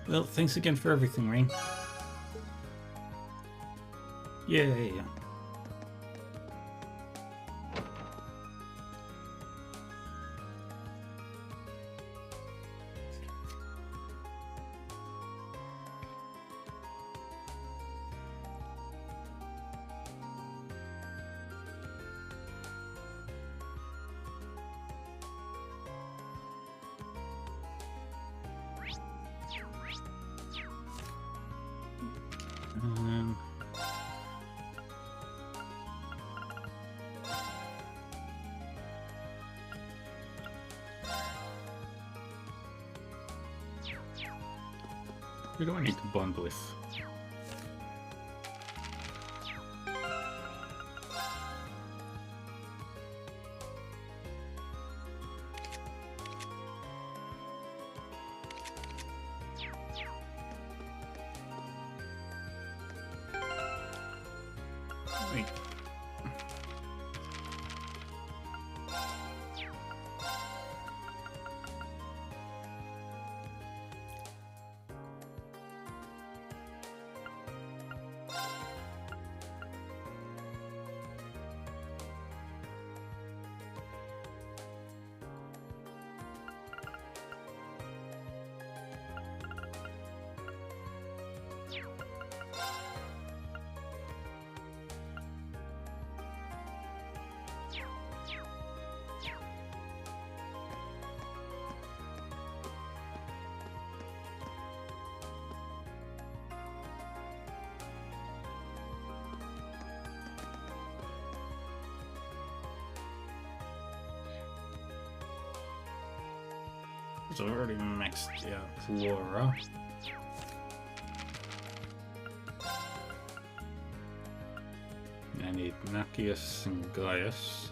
Well, thanks again for everything, Rain. Yay. Who do I need to bond with? Wait. It's already maxed out Flora. I need Nakius and Gaius.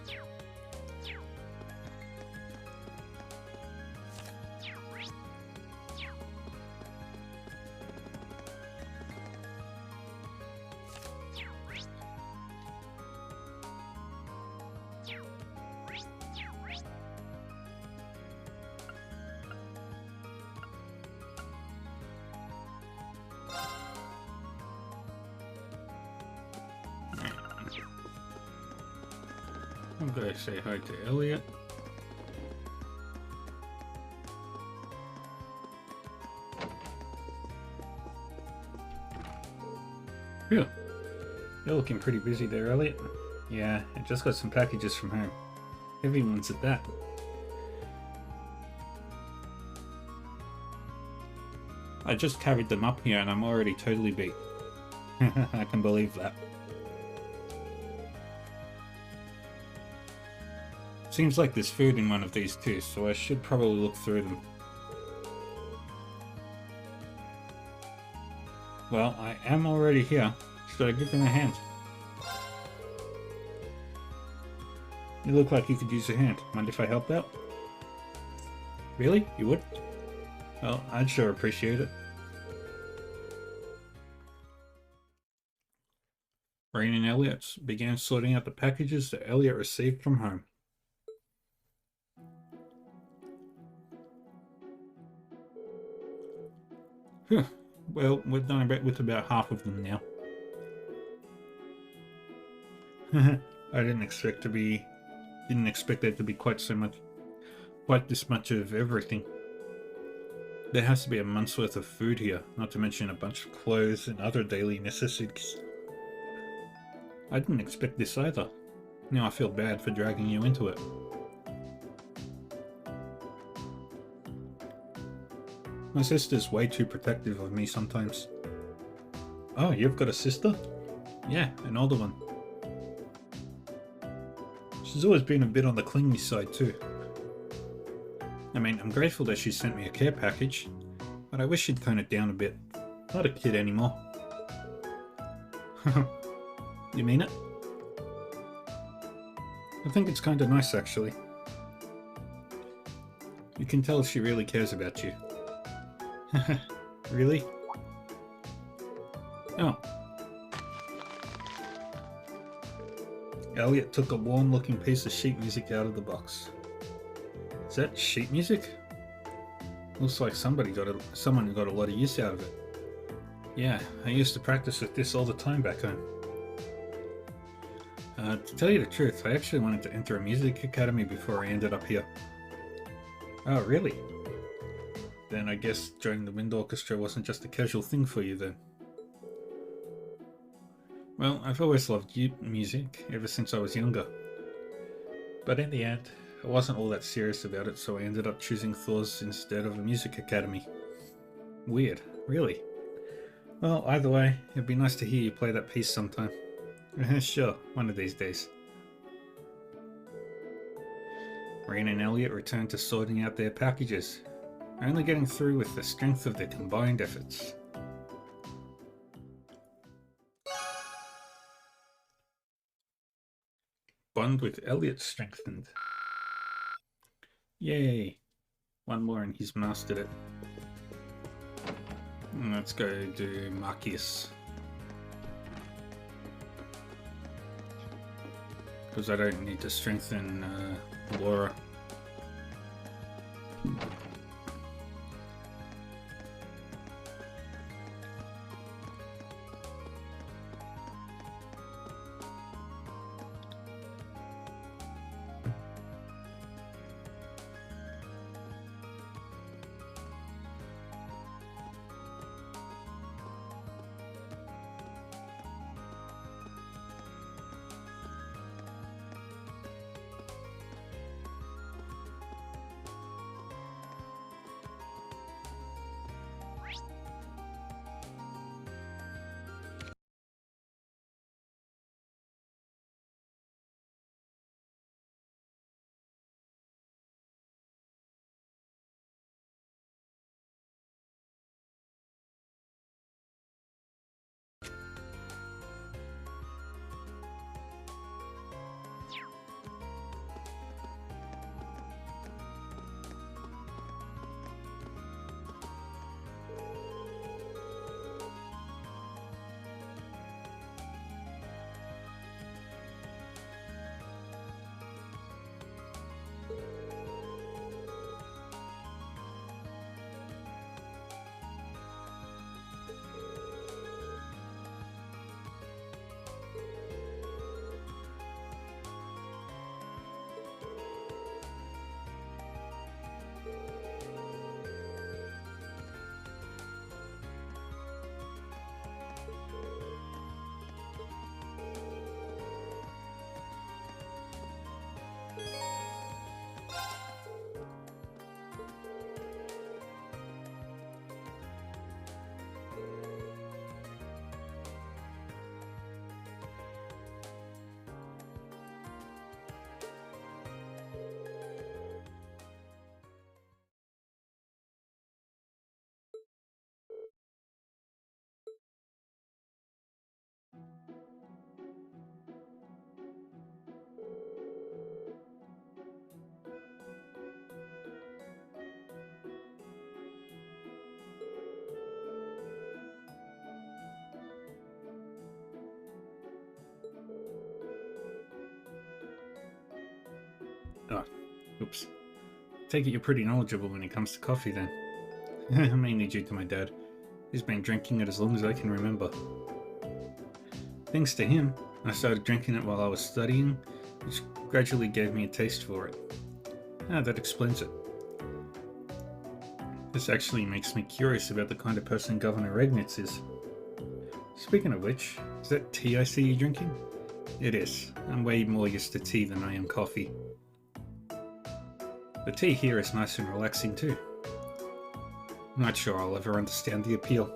I'm gonna say hi to Elliot. Phew. You're looking pretty busy there, Elliot. Yeah, I just got some packages from home. Heavy ones at that. I just carried them up here and I'm already totally beat. I can believe that. Seems like there's food in one of these too, so I should probably look through them. Well, I am already here. Should I give them a hand? You look like you could use a hand. Mind if I help out? Really? You would? Well, I'd sure appreciate it. Rain and Elliot began sorting out the packages that Elliot received from home. Phew. Well, we're done with about half of them now. I didn't expect there to be quite this much of everything. There has to be a month's worth of food here, not to mention a bunch of clothes and other daily necessities. I didn't expect this either. Now I feel bad for dragging you into it. My sister's way too protective of me sometimes. Oh, you've got a sister? Yeah, an older one. She's always been a bit on the clingy side too. I mean, I'm grateful that she sent me a care package, but I wish she'd tone it down a bit. Not a kid anymore. You mean it? I think it's kinda nice actually. You can tell she really cares about you. Really? Oh. Elliot took a worn-looking piece of sheet music out of the box. Is that sheet music? Looks like someone got a lot of use out of it. Yeah, I used to practice with this all the time back home. To tell you the truth, I actually wanted to enter a music academy before I ended up here. Oh, really? Then I guess joining the wind orchestra wasn't just a casual thing for you then. Well, I've always loved music ever since I was younger. But in the end, I wasn't all that serious about it, so I ended up choosing Thor's instead of a music academy. Weird, really. Well, either way, it'd be nice to hear you play that piece sometime. Sure, one of these days. Rain and Elliot returned to sorting out their packages, only getting through with the strength of their combined efforts. Bond with Elliot strengthened. Yay! One more and he's mastered it. Let's go do Marcius. Because I don't need to strengthen Laura. Oh, oops. Take it you're pretty knowledgeable when it comes to coffee then. Mainly due to my dad. He's been drinking it as long as I can remember. Thanks to him, I started drinking it while I was studying, which gradually gave me a taste for it. Ah, that explains it. This actually makes me curious about the kind of person Governor Regnitz is. Speaking of which, is that tea I see you drinking? It is. I'm way more used to tea than I am coffee. The tea here is nice and relaxing too. I'm not sure I'll ever understand the appeal.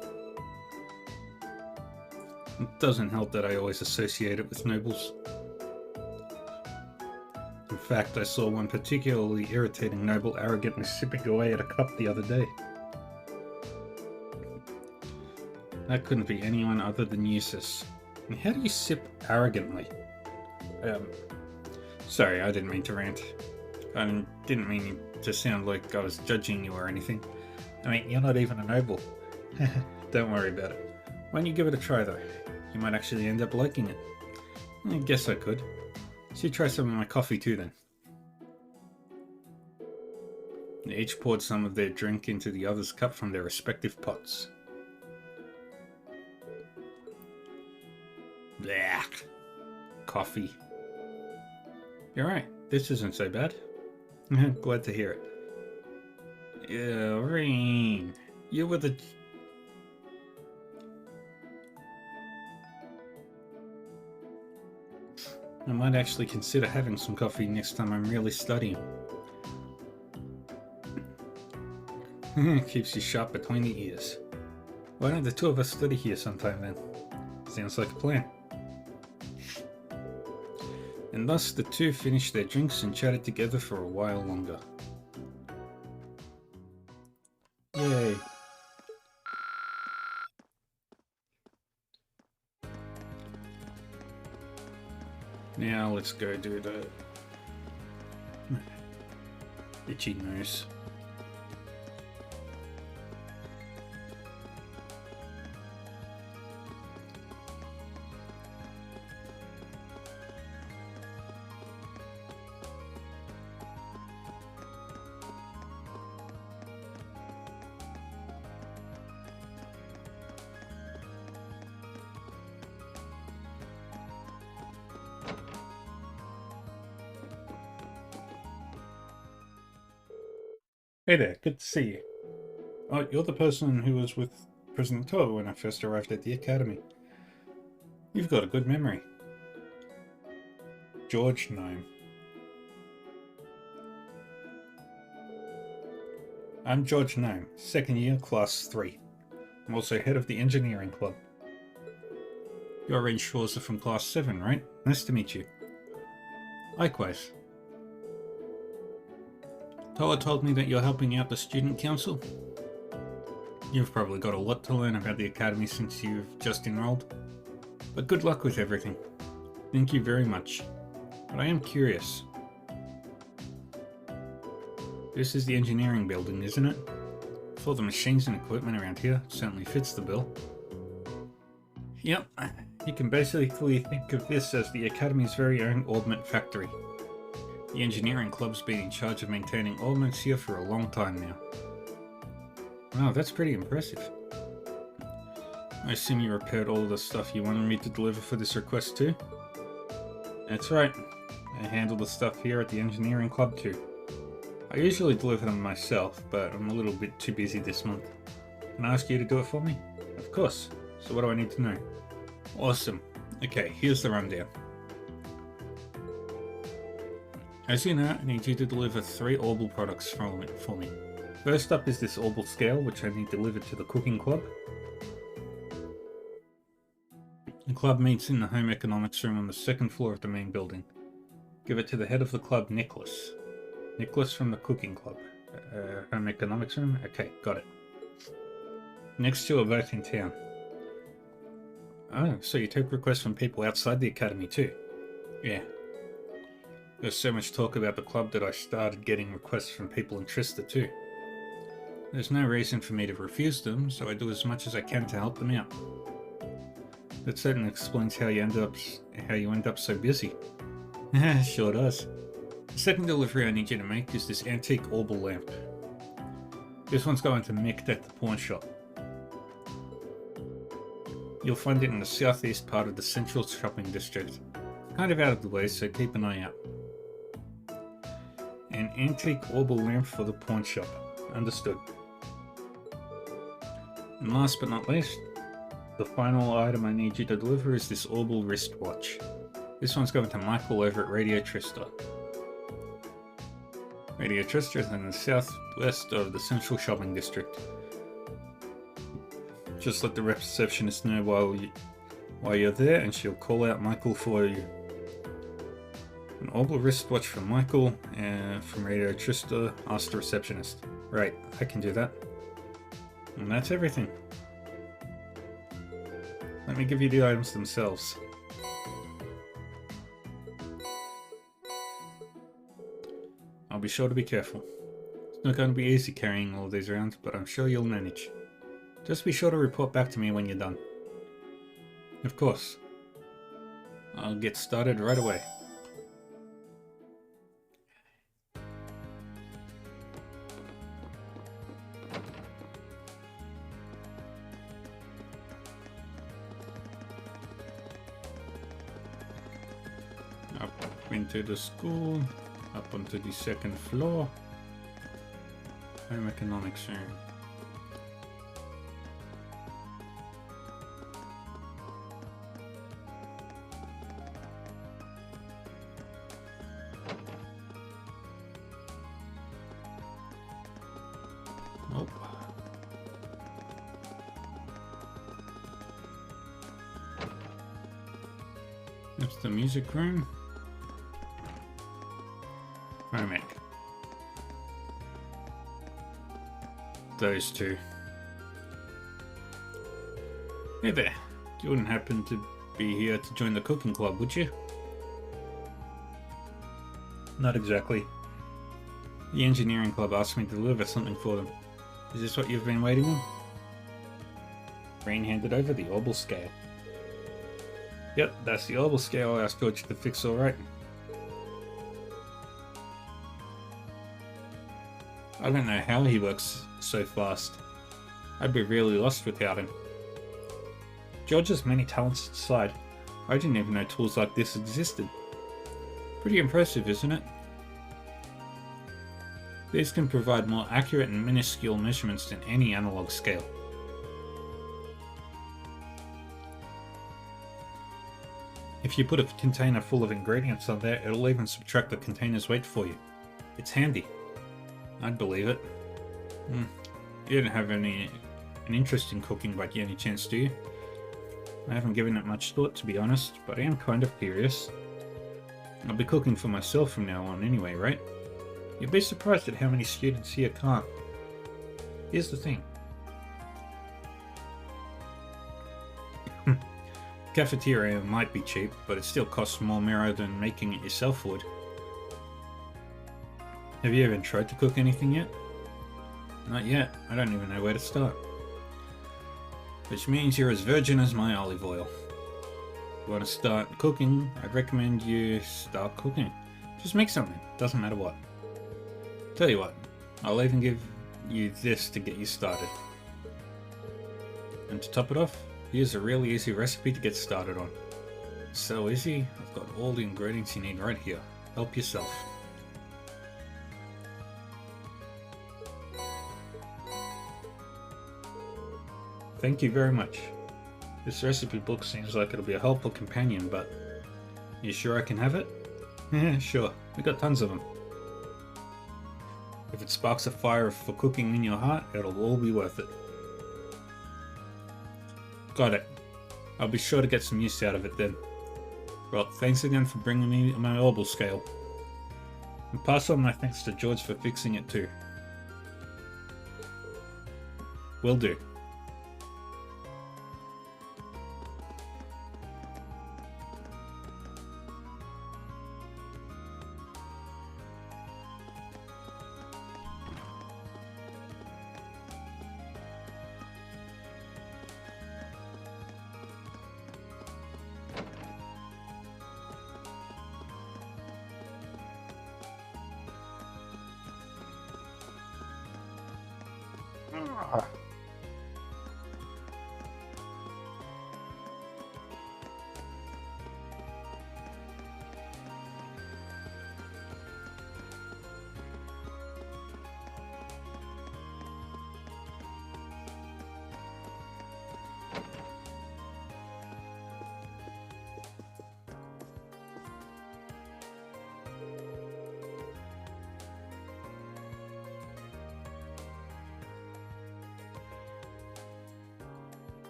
It doesn't help that I always associate it with nobles. In fact, I saw one particularly irritating noble arrogantly sipping away at a cup the other day. That couldn't be anyone other than Eustace. And how do you sip arrogantly? Sorry, I didn't mean to rant. I didn't mean to sound like I was judging you or anything. I mean, you're not even a noble. Don't worry about it. Why don't you give it a try though? You might actually end up liking it. I guess I could. So you try some of my coffee too then. They each poured some of their drink into the other's cup from their respective pots. Blech. Coffee. You're right, this isn't so bad. Glad to hear it. Irene, you were the... I might actually consider having some coffee next time I'm really studying. Keeps you sharp between the ears. Why don't the two of us study here sometime then? Sounds like a plan. And thus the two finished their drinks and chatted together for a while longer. Yay. Now let's go do the itchy nose. Hey there, good to see you. Oh, you're the person who was with President Toa when I first arrived at the Academy. You've got a good memory. George Gnome. I'm George Gnome, second year, class 3. I'm also head of the engineering club. You're Ren Schwarzer from class 7, right? Nice to meet you. Likewise. Toa told me that you're helping out the student council. You've probably got a lot to learn about the academy since you've just enrolled. But good luck with everything. Thank you very much. But I am curious. This is the engineering building, isn't it? For the machines and equipment around here, it certainly fits the bill. Yep, you can basically think of this as the academy's very own augment factory. The engineering club's been in charge of maintaining augments here for a long time now. Wow, that's pretty impressive. I assume you repaired all of the stuff you wanted me to deliver for this request too? That's right. I handle the stuff here at the engineering club too. I usually deliver them myself, but I'm a little bit too busy this month. Can I ask you to do it for me? Of course. So what do I need to know? Awesome. Okay, here's the rundown. As you know, I need you to deliver 3 Orbital products for me. First up is this Orbital scale, which I need delivered to the cooking club. The club meets in the home economics room on the 2nd floor of the main building. Give it to the head of the club, Nicholas. Nicholas from the cooking club. Home economics room? Okay, got it. Next two are both in town. Oh, so you take requests from people outside the academy too? Yeah. There's so much talk about the club that I started getting requests from people in Trista too. There's no reason for me to refuse them, so I do as much as I can to help them out. That certainly explains how you end up so busy. Sure does. The second delivery I need you to make is this antique orbal lamp. This one's going to Mick at the pawn shop. You'll find it in the southeast part of the central shopping district. Kind of out of the way, so keep an eye out. An antique orbal lamp for the pawn shop. Understood. And last but not least, the final item I need you to deliver is this orbal wristwatch. This one's going to Michael over at Radio Trista. Radio Trista is in the southwest of the central shopping district. Just let the receptionist know while you're there and she'll call out Michael for you. An orbal wristwatch from Michael and from Radio Trista. Ask the receptionist. Right, I can do that. And that's everything. Let me give you the items themselves. I'll be sure to be careful. It's not going to be easy carrying all these around, but I'm sure you'll manage. Just be sure to report back to me when you're done. Of course. I'll get started right away. Up into the school, up onto the second floor. Home economics room. Nope. That's the music room. Home ec. Those two. Hey there. You wouldn't happen to be here to join the cooking club, would you? Not exactly. The engineering club asked me to deliver something for them. Is this what you've been waiting on? Rain handed over the orbal scale. Yep, that's the orbal scale I asked George to fix alright. I don't know how he works so fast. I'd be really lost without him. George's many talents aside, I didn't even know tools like this existed. Pretty impressive, isn't it? These can provide more accurate and minuscule measurements than any analog scale. If you put a container full of ingredients on there, it'll even subtract the container's weight for you. It's handy. I'd believe it. You don't have an interest in cooking by any chance, do you? I haven't given it much thought, to be honest, but I am kind of curious. I'll be cooking for myself from now on anyway, right? You'd be surprised at how many students here can't. Here's the thing. Cafeteria might be cheap, but it still costs more mirror than making it yourself would. Have you even tried to cook anything yet? Not yet. I don't even know where to start. Which means you're as virgin as my olive oil. If you want to start cooking, I'd recommend you start cooking. Just make something. Doesn't matter what. Tell you what, I'll even give you this to get you started. And to top it off, here's a really easy recipe to get started on. So easy, I've got all the ingredients you need right here. Help yourself. Thank you very much. This recipe book seems like it'll be a helpful companion, but you sure I can have it? Yeah, sure. We got tons of them. If it sparks a fire for cooking in your heart, it'll all be worth it. Got it. I'll be sure to get some use out of it then. Well, thanks again for bringing me my orbal scale. And pass on my thanks to George for fixing it too. Will do.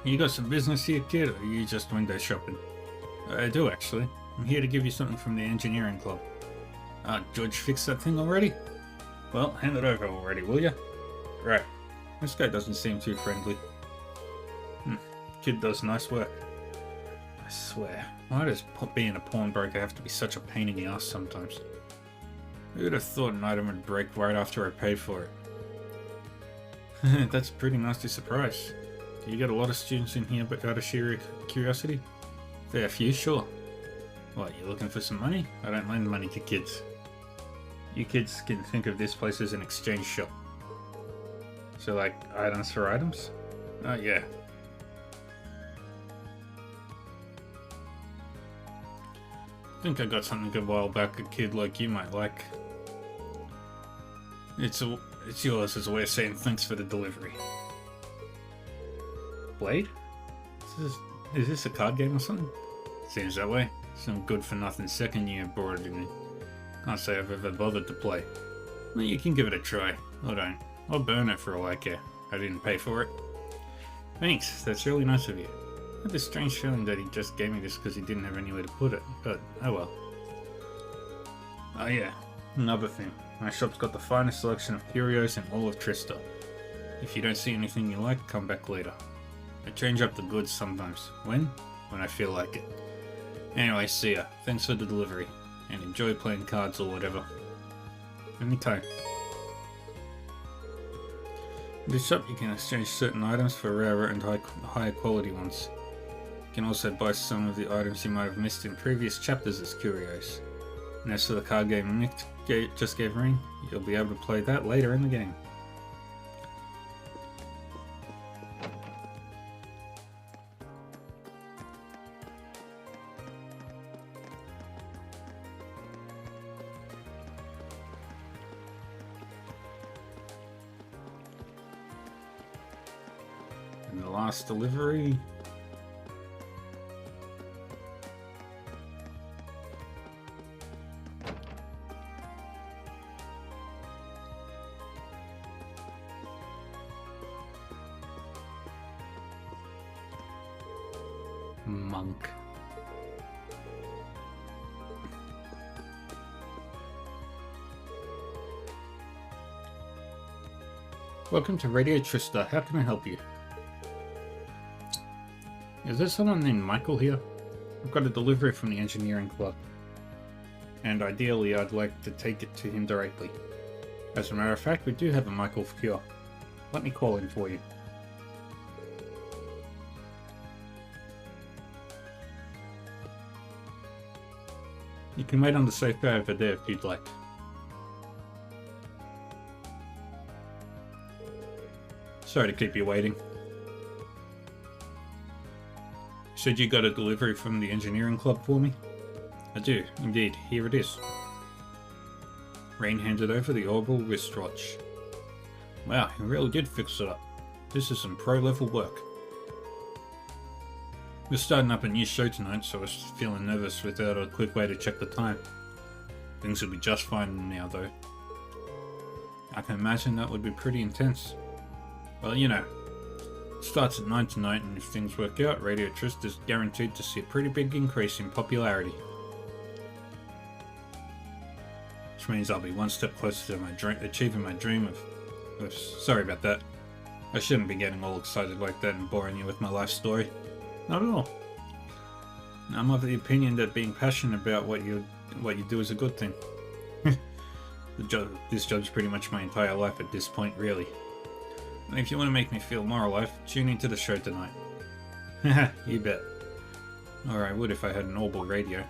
You got some business here, kid, or are you just window shopping? I do, actually. I'm here to give you something from the engineering club. George fixed that thing already? Well, hand it over already, will ya? Right. This guy doesn't seem too friendly. Kid does nice work. I swear, why does being a pawnbroker have to be such a pain in the ass sometimes? Who would have thought an item would break right after I paid for it? That's a pretty nasty surprise. Do you get a lot of students in here but out of sheer curiosity? Fair few, sure. What, you looking for some money? I don't lend money to kids. You kids can think of this place as an exchange shop. So like, items for items? Oh yeah. I think I got something a while back a kid like you might like. It's yours as a way of saying thanks for the delivery. Blade? Is this a card game or something? Seems that way. Some good for nothing second year brought it in. Can't say I've ever bothered to play. Well, you can give it a try. Or don't. I'll burn it for all I care. I didn't pay for it. Thanks, that's really nice of you. I had this strange feeling that he just gave me this because he didn't have anywhere to put it, but oh well. Oh yeah, another thing. My shop's got the finest selection of curios in all of Trista. If you don't see anything you like, come back later. I change up the goods sometimes. When? When I feel like it. Anyway, see ya. Thanks for the delivery. And enjoy playing cards or whatever. Anytime. In this shop you can exchange certain items for rarer and higher quality ones. You can also buy some of the items you might have missed in previous chapters as curios. And as for the card game Nick just gave Ring, you'll be able to play that later in the game. And the last delivery. Monk. Welcome to Radio Trista. How can I help you? Is there someone named Michael here? I've got a delivery from the engineering club. And ideally I'd like to take it to him directly. As a matter of fact, we do have a Michael here. Let me call him for you. You can wait on the safe guy over there if you'd like. Sorry to keep you waiting. Said you got a delivery from the engineering club for me? I do, indeed. Here it is. Rain handed over the orbital wristwatch. Wow, he really did fix it up. This is some pro-level work. We're starting up a new show tonight, so I was feeling nervous without a quick way to check the time. Things will be just fine now, though. I can imagine that would be pretty intense. Well, you know, it starts at 9 tonight, and if things work out, Radio Trista is guaranteed to see a pretty big increase in popularity. Which means I'll be one step closer to achieving my dream of... Sorry about that. I shouldn't be getting all excited like that and boring you with my life story. Not at all. I'm of the opinion that being passionate about what you do is a good thing. This job's pretty much my entire life at this point, really. And if you want to make me feel more alive, tune into the show tonight. Haha, you bet. Or I would if I had an orbital radio.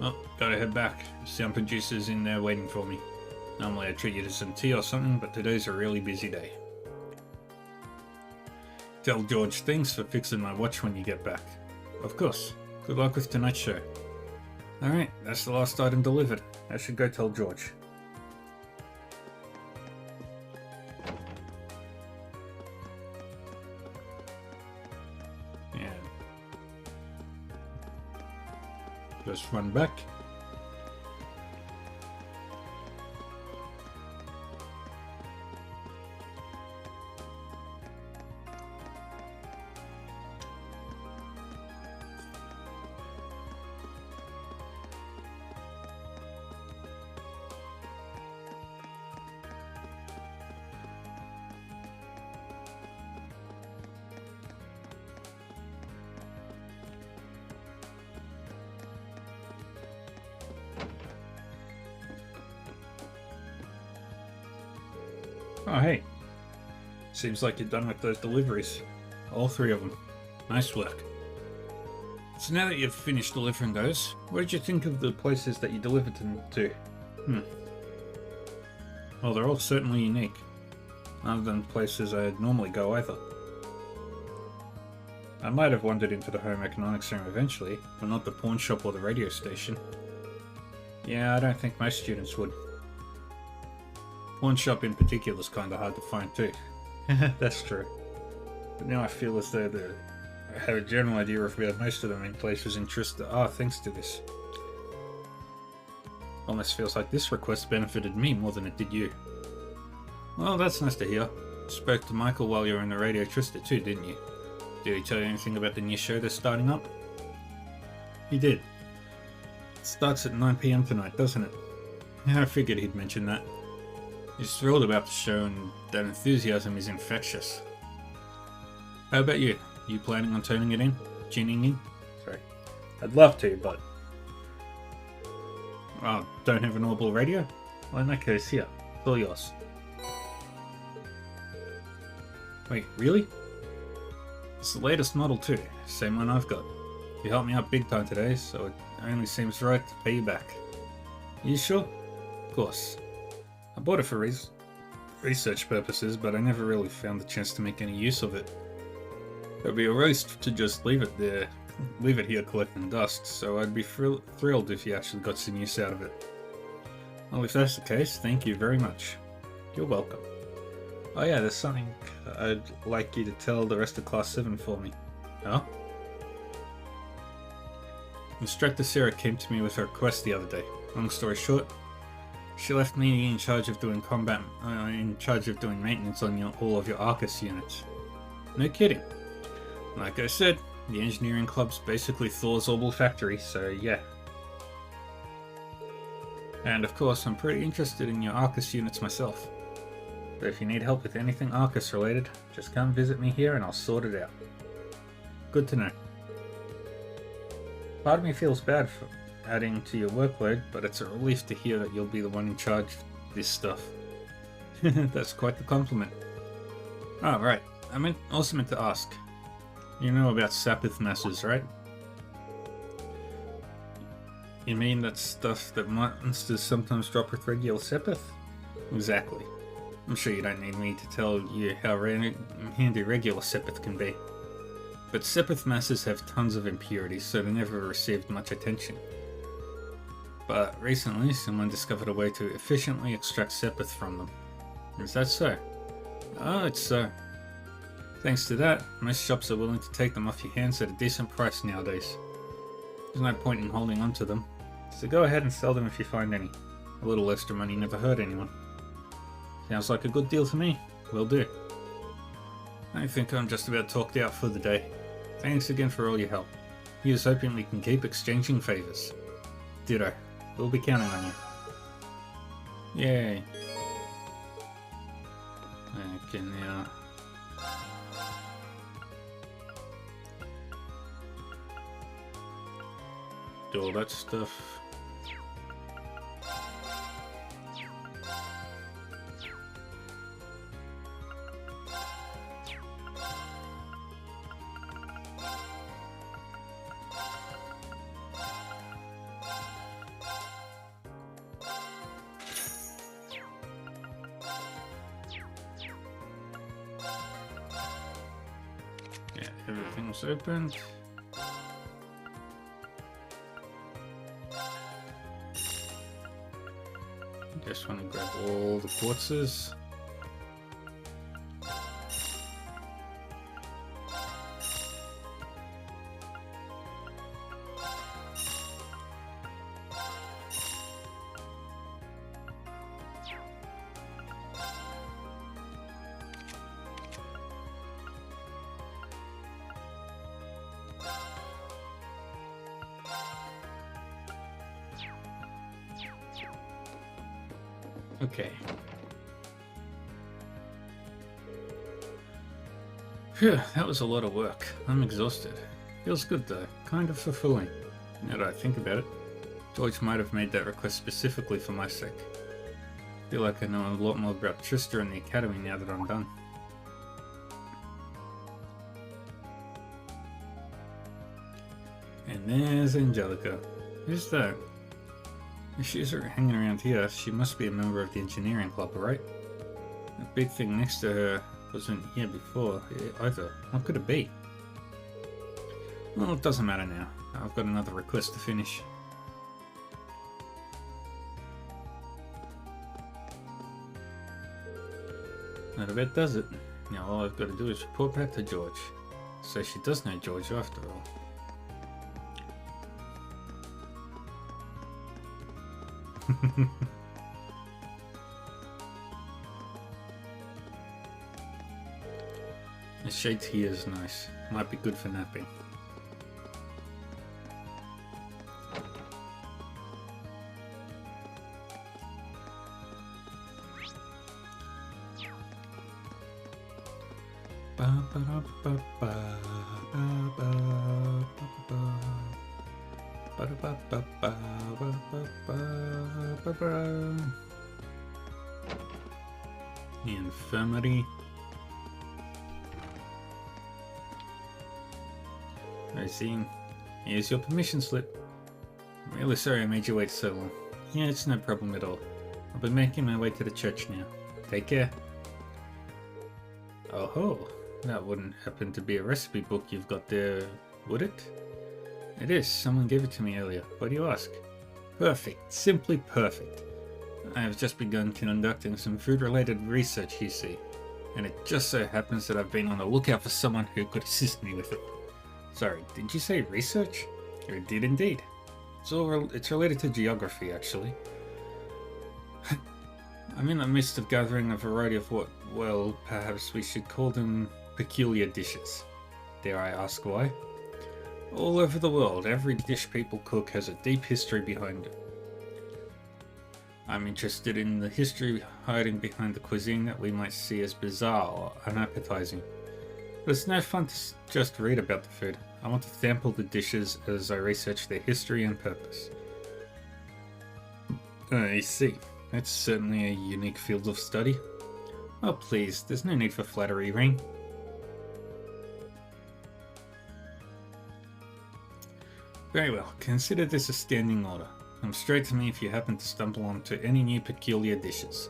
Oh, gotta head back. Sound producer's in there waiting for me. Normally I'd treat you to some tea or something, but today's a really busy day. Tell George thanks for fixing my watch when you get back. Of course. Good luck with tonight's show. Alright, that's the last item delivered. I should go tell George. Yeah. Just run back. Oh, hey. Seems like you're done with those deliveries. All 3 of them. Nice work. So now that you've finished delivering those, what did you think of the places that you delivered them to? Well, they're all certainly unique. Other than places I'd normally go either. I might have wandered into the home economics room eventually, but not the pawn shop or the radio station. Yeah, I don't think most students would. Pawn shop in particular is kinda hard to find too. That's true. But now I feel as though I have a general idea of where most of the main places interested are thanks to this. Almost feels like this request benefited me more than it did you. Well, that's nice to hear. Spoke to Michael while you were in the Radio Trista too, didn't you? Did he tell you anything about the new show that's starting up? He did. It starts at 9 PM tonight, doesn't it? Yeah, I figured he'd mention that. He's thrilled about the show and that enthusiasm is infectious. How about you? You planning on tuning in? Sorry. I'd love to, but... Oh, don't have an Audible radio? Well, in that case, here. It's all yours. Wait, really? It's the latest model too. Same one I've got. You helped me out big time today, so it only seems right to pay you back. You sure? Of course. I bought it for research purposes, but I never really found the chance to make any use of it. It would be a waste to just leave it here collecting dust, so I'd be thrilled if you actually got some use out of it. Well, if that's the case, thank you very much. You're welcome. Oh yeah, there's something I'd like you to tell the rest of Class 7 for me. Huh? Instructor Sarah came to me with a request the other day. Long story short, she left me in charge of doing maintenance on all of your Arcus units. No kidding. Like I said, the engineering club's basically Thor's Orbital factory, so yeah. And of course, I'm pretty interested in your Arcus units myself. But if you need help with anything Arcus related, just come visit me here and I'll sort it out. Good to know. Part of me feels bad for adding to your workload, but it's a relief to hear that you'll be the one in charge of this stuff. That's quite the compliment. Oh, right. I also meant to ask. You know about Sapith masses, right? You mean that stuff that monsters sometimes drop with regular Sepith? Exactly. I'm sure you don't need me to tell you how handy regular Sepith can be. But Sepith masses have tons of impurities, so they never received much attention. But recently, someone discovered a way to efficiently extract Sepith from them. Is that so? Oh, it's so. Thanks to that, most shops are willing to take them off your hands at a decent price nowadays. There's no point in holding on to them, so go ahead and sell them if you find any. A little extra money never hurt anyone. Sounds like a good deal to me. Will do. I think I'm just about talked out for the day. Thanks again for all your help. Here's hoping we can keep exchanging favours. Ditto. We'll be counting on you. Yay. I can now... do all that stuff. Yeah, everything's opened. Just want to grab all the quartzes. Okay. Phew, that was a lot of work. I'm exhausted. Feels good though, kind of fulfilling. Now that I think about it, George might have made that request specifically for my sake. Feel like I know a lot more about Trista and the Academy now that I'm done. And there's Angelica. Who's that? If she's hanging around here, she must be a member of the engineering club, right? The big thing next to her wasn't here before either. What could it be? Well, it doesn't matter now. I've got another request to finish. That about does it. Now all I've got to do is report back to George. So she does know George after all. The shade here is nice. Might be good for napping. The infirmary. Rosine, here's your permission slip. I'm really sorry I made you wait so long. Yeah, it's no problem at all. I'll be making my way to the church now. Take care. Oh ho, that wouldn't happen to be a recipe book you've got there, would it? It is. Someone gave it to me earlier. Why do you ask? Perfect. Simply perfect. I have just begun conducting some food-related research, you see. And it just so happens that I've been on the lookout for someone who could assist me with it. Sorry, did you say research? I did indeed. It's related to geography, actually. I'm in the midst of gathering a variety of what, well, perhaps we should call them peculiar dishes. Dare I ask why? All over the world, every dish people cook has a deep history behind it. I'm interested in the history hiding behind the cuisine that we might see as bizarre or unappetizing. But it's no fun to just read about the food. I want to sample the dishes as I research their history and purpose. I see. That's certainly a unique field of study. Oh please, there's no need for flattery, Ring. Very well, consider this a standing order. Come straight to me if you happen to stumble onto any new peculiar dishes.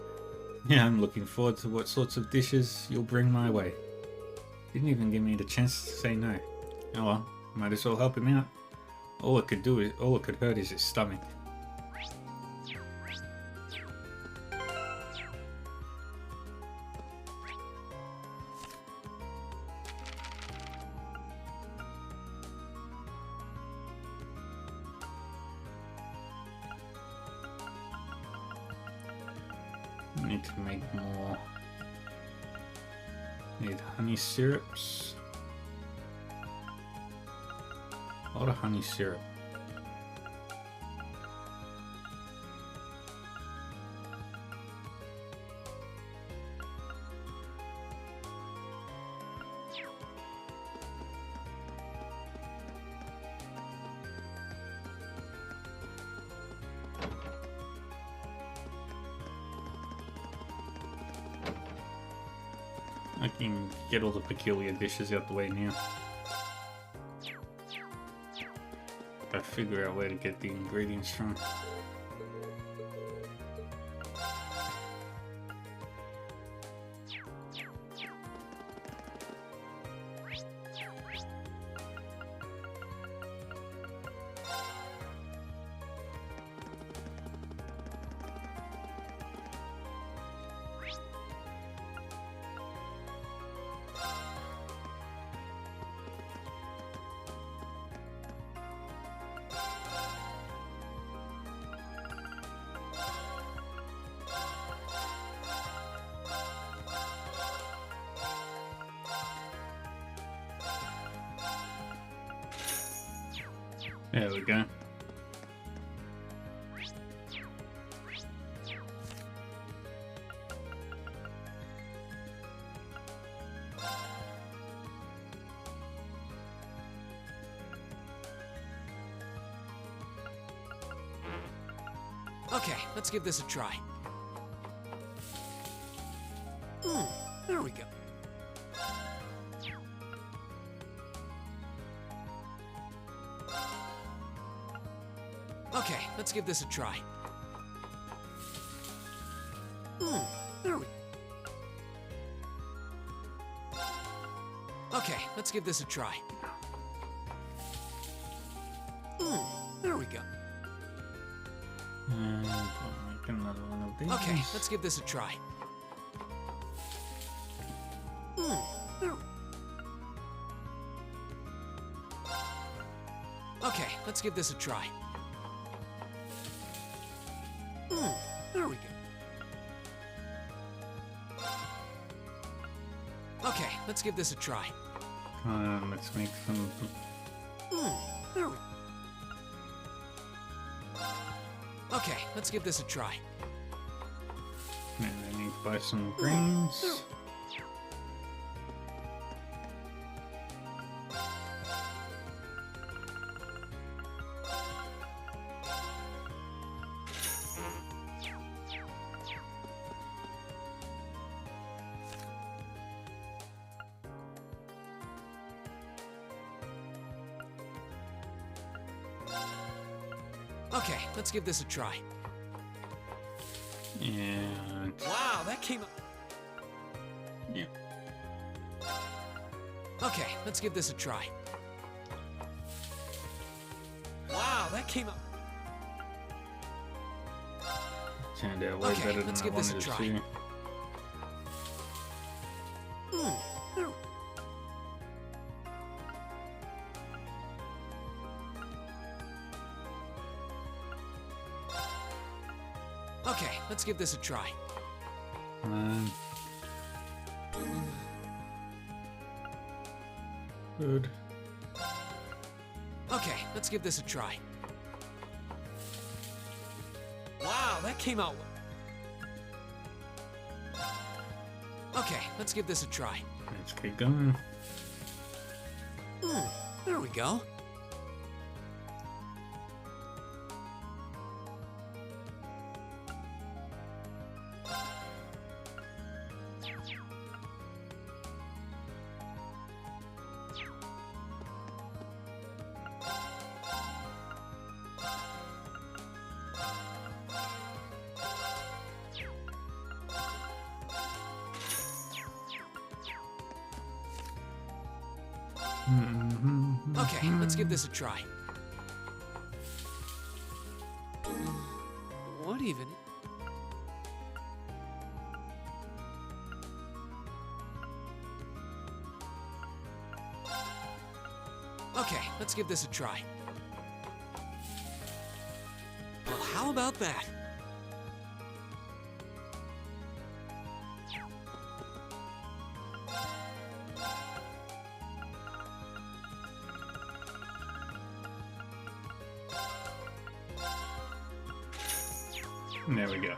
Yeah, I'm looking forward to what sorts of dishes you'll bring my way. Didn't even give me the chance to say no. Oh well, might as well help him out. All it could hurt is his stomach. Need to make more. Need honey syrups. A lot of honey syrup. I can get all the peculiar dishes out the way now. I figure out where to get the ingredients from. There we go. Okay, let's give this a try. we go. Okay, let's give this a try. There we... Okay, let's give this a try. There we go. And I'll make another one of these. Okay, let's give this a try. There... Okay, let's give this a try. There we go. Okay, let's give this a try. Let's make some. There we... Okay, let's give this a try. And I need to buy some greens. Okay, let's give this a try. And Wow, that came up. yeah. Okay, let's give this a try. Wow, that came up. Turned out way Okay, better than let's I give this a wanted to try. see. There... Okay, let's give this a try. Good. Okay, let's give this a try. Wow, that came out. Okay, let's give this a try. Let's keep going. There we go. Okay, let's give this a try. What even? Okay, let's give this a try. Well, how about that? There we go.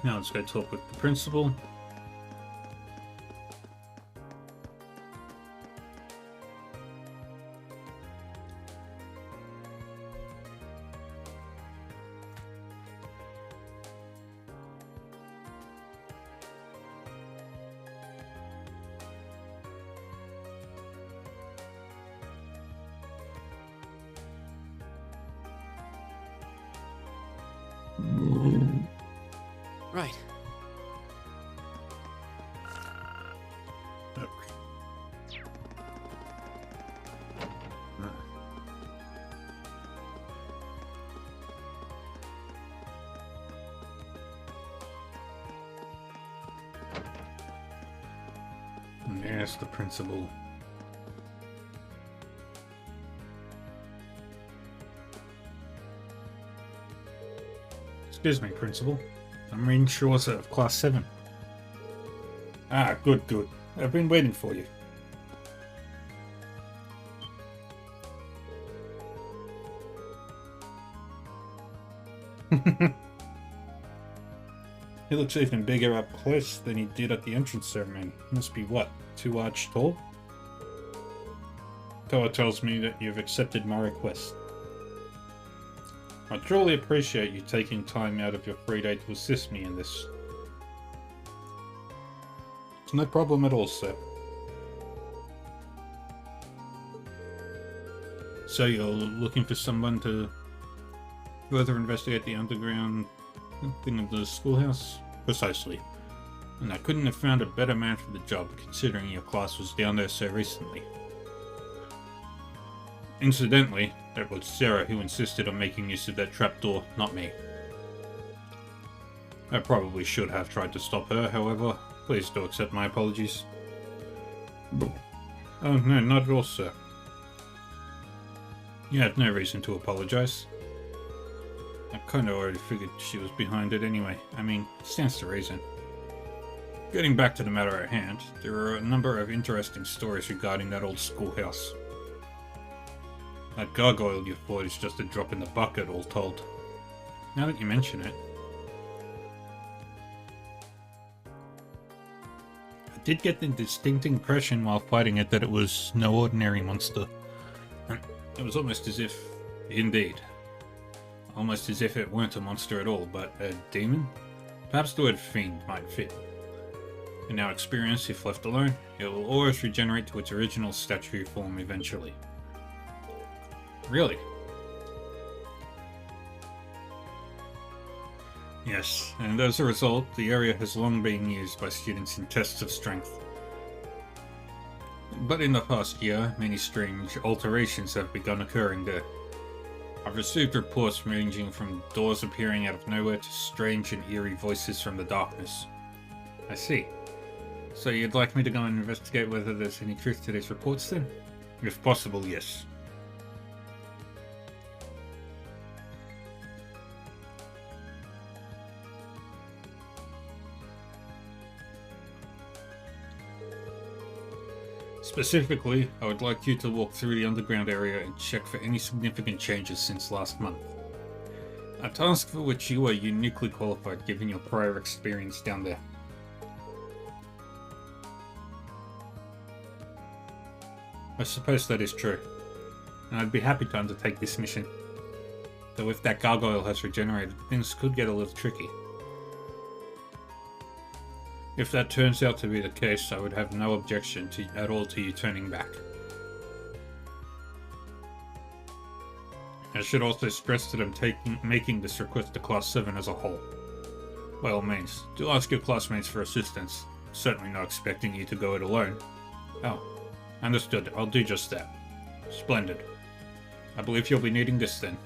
Now let's go talk with the principal. Right. And there's the principal. Excuse me, Principal. I'm reading Chaucer of Class 7. Ah, good, good. I've been waiting for you. He looks even bigger up close than he did at the entrance ceremony. Must be what, 2 arch tall? Toa tells me that you've accepted my request. I truly appreciate you taking time out of your free day to assist me in this. It's no problem at all, sir. So you're looking for someone to further investigate the underground thing of the schoolhouse? Precisely. And I couldn't have found a better man for the job, considering your class was down there so recently. Incidentally, it was Sarah who insisted on making use of that trapdoor, not me. I probably should have tried to stop her, however. Please do accept my apologies. Oh no, not at all, sir. You have no reason to apologize. I kinda already figured she was behind it anyway. I mean, it stands to reason. Getting back to the matter at hand, there are a number of interesting stories regarding that old schoolhouse. That gargoyle you fought is just a drop in the bucket, all told. Now that you mention it. I did get the distinct impression while fighting it that it was no ordinary monster. It was almost as if, indeed, almost as if it weren't a monster at all, but a demon? Perhaps the word fiend might fit. In our experience, if left alone, it will always regenerate to its original statuary form eventually. Really? Yes, and as a result, the area has long been used by students in tests of strength. But in the past year, many strange alterations have begun occurring there. I've received reports ranging from doors appearing out of nowhere to strange and eerie voices from the darkness. I see. So you'd like me to go and investigate whether there's any truth to these reports then? If possible, yes. Specifically, I would like you to walk through the underground area and check for any significant changes since last month. A task for which you are uniquely qualified given your prior experience down there. I suppose that is true, and I'd be happy to undertake this mission. Though if that gargoyle has regenerated, things could get a little tricky. If that turns out to be the case, I would have no objection at all to you turning back. I should also stress that I'm making this request to Class 7 as a whole. By all means, do ask your classmates for assistance. Certainly not expecting you to go it alone. Oh, understood. I'll do just that. Splendid. I believe you'll be needing this then.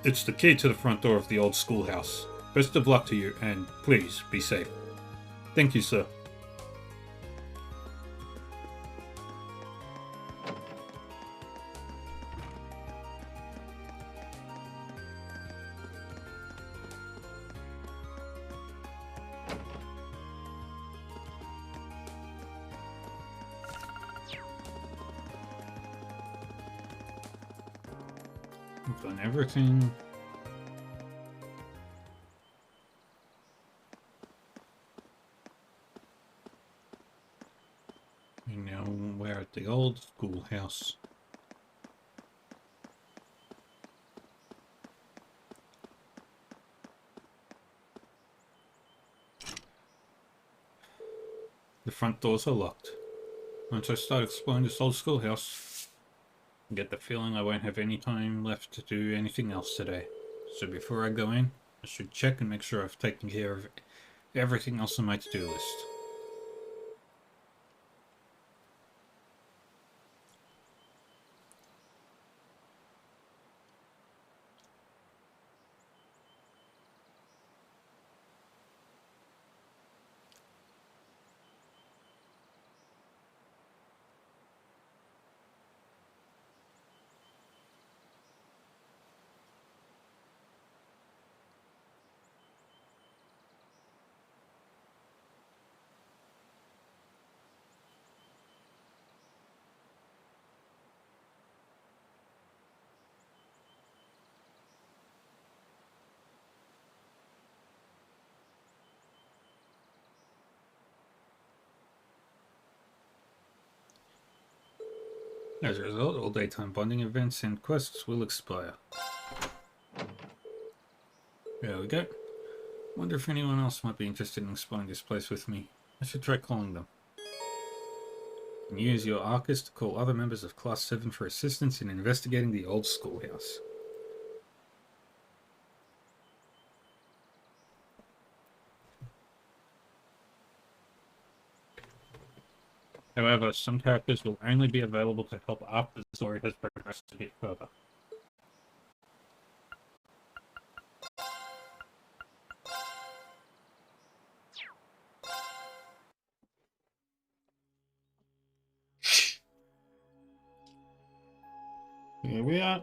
It's the key to the front door of the old schoolhouse. Best of luck to you, and please be safe. Thank you, sir. I've done everything. We now we're at the old schoolhouse. The front doors are locked. Once I start exploring this old schoolhouse, I get the feeling I won't have any time left to do anything else today. So before I go in, I should check and make sure I've taken care of everything else on my to-do list. As a result, all daytime bonding events and quests will expire. There we go. Wonder if anyone else might be interested in exploring this place with me. I should try calling them. And use your Arcus to call other members of Class 7 for assistance in investigating the old schoolhouse. However, some characters will only be available to help after the story has progressed a bit further. Here we are.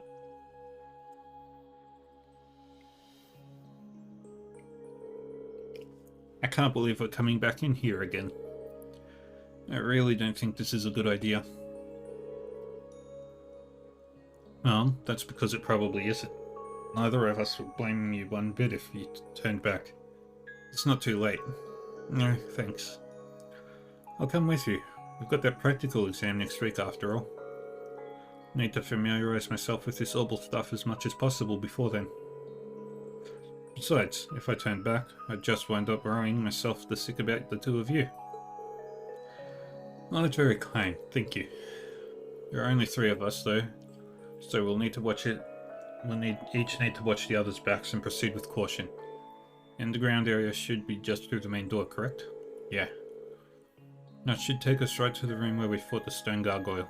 I can't believe we're coming back in here again. I really don't think this is a good idea. Well, that's because it probably isn't. Neither of us would blame you one bit if you turned back. It's not too late. No, thanks. I'll come with you. We've got that practical exam next week after all. Need to familiarize myself with this Orbal stuff as much as possible before then. Besides, if I turned back, I'd just wind up worrying myself to sick about the two of you. Well, that's very kind, thank you. There are only 3 of us, though, so we'll need to watch it. Each need to watch the others' backs and proceed with caution. And the ground area should be just through the main door, correct? Yeah. That should take us right to the room where we fought the stone gargoyle.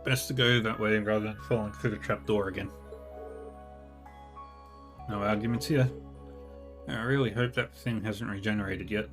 Best to go that way rather than falling through the trapdoor again. No arguments here. I really hope that thing hasn't regenerated yet.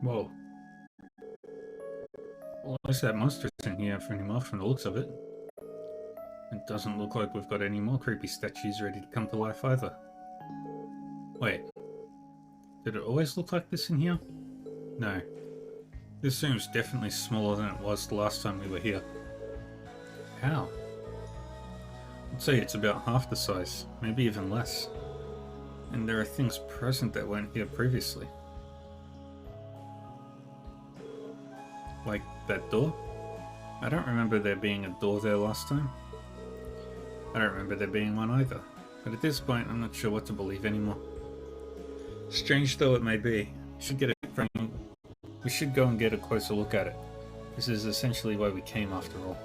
Whoa. Well, at least that monster's in here anymore from the looks of it. It doesn't look like we've got any more creepy statues ready to come to life either. Wait. Did it always look like this in here? No. This room's definitely smaller than it was the last time we were here. How? I'd say it's about half the size, maybe even less. And there are things present that weren't here previously. Like that door? I don't remember there being a door there last time. I don't remember there being one either. But at this point, I'm not sure what to believe anymore. Strange though it may be, we should go and get a closer look at it. This is essentially why we came after all.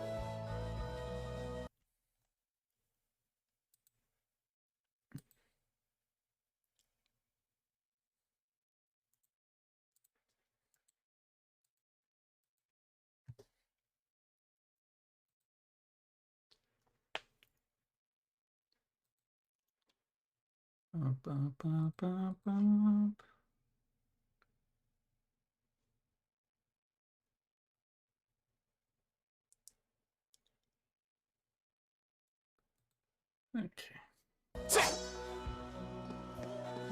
Okay.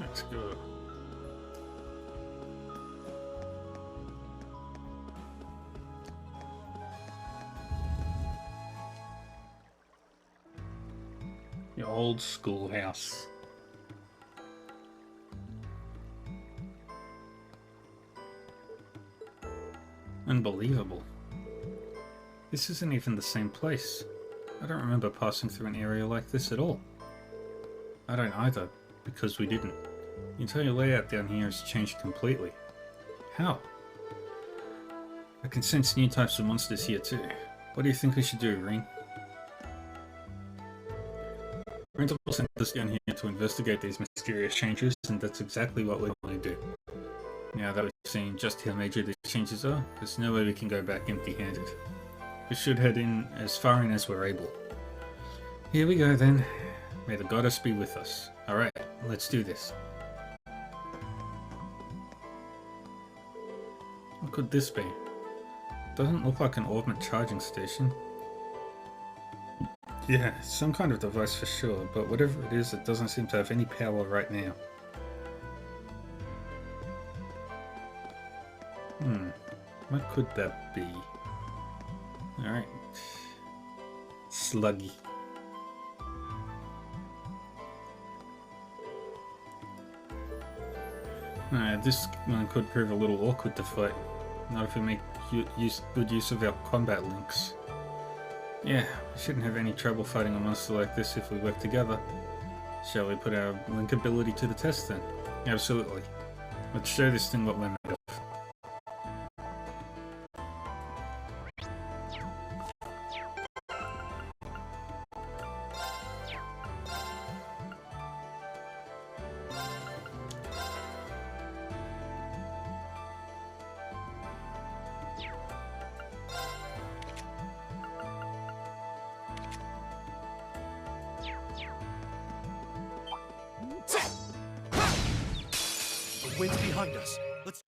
Let's go. The old schoolhouse. Unbelievable. This isn't even the same place. I don't remember passing through an area like this at all. I don't either, because we didn't. The entire layout down here has changed completely. How? I can sense new types of monsters here too. What do you think we should do, Ring? Principal sent us down here to investigate these mysterious changes, and that's exactly what we want to do. Now that we've seen just how major these changes are, there's no way we can go back empty-handed. We should head in as far in as we're able. Here we go then. May the goddess be with us. Alright, let's do this. What could this be? Doesn't look like an augment charging station. Yeah, some kind of device for sure, but whatever it is, it doesn't seem to have any power right now. What could that be? Alright. Sluggy. This one could prove a little awkward to fight. Not if we make good use of our combat links. Yeah, we shouldn't have any trouble fighting a monster like this if we work together. Shall we put our link ability to the test then? Absolutely. Let's show this thing what we're made of. The wind's behind us. Let's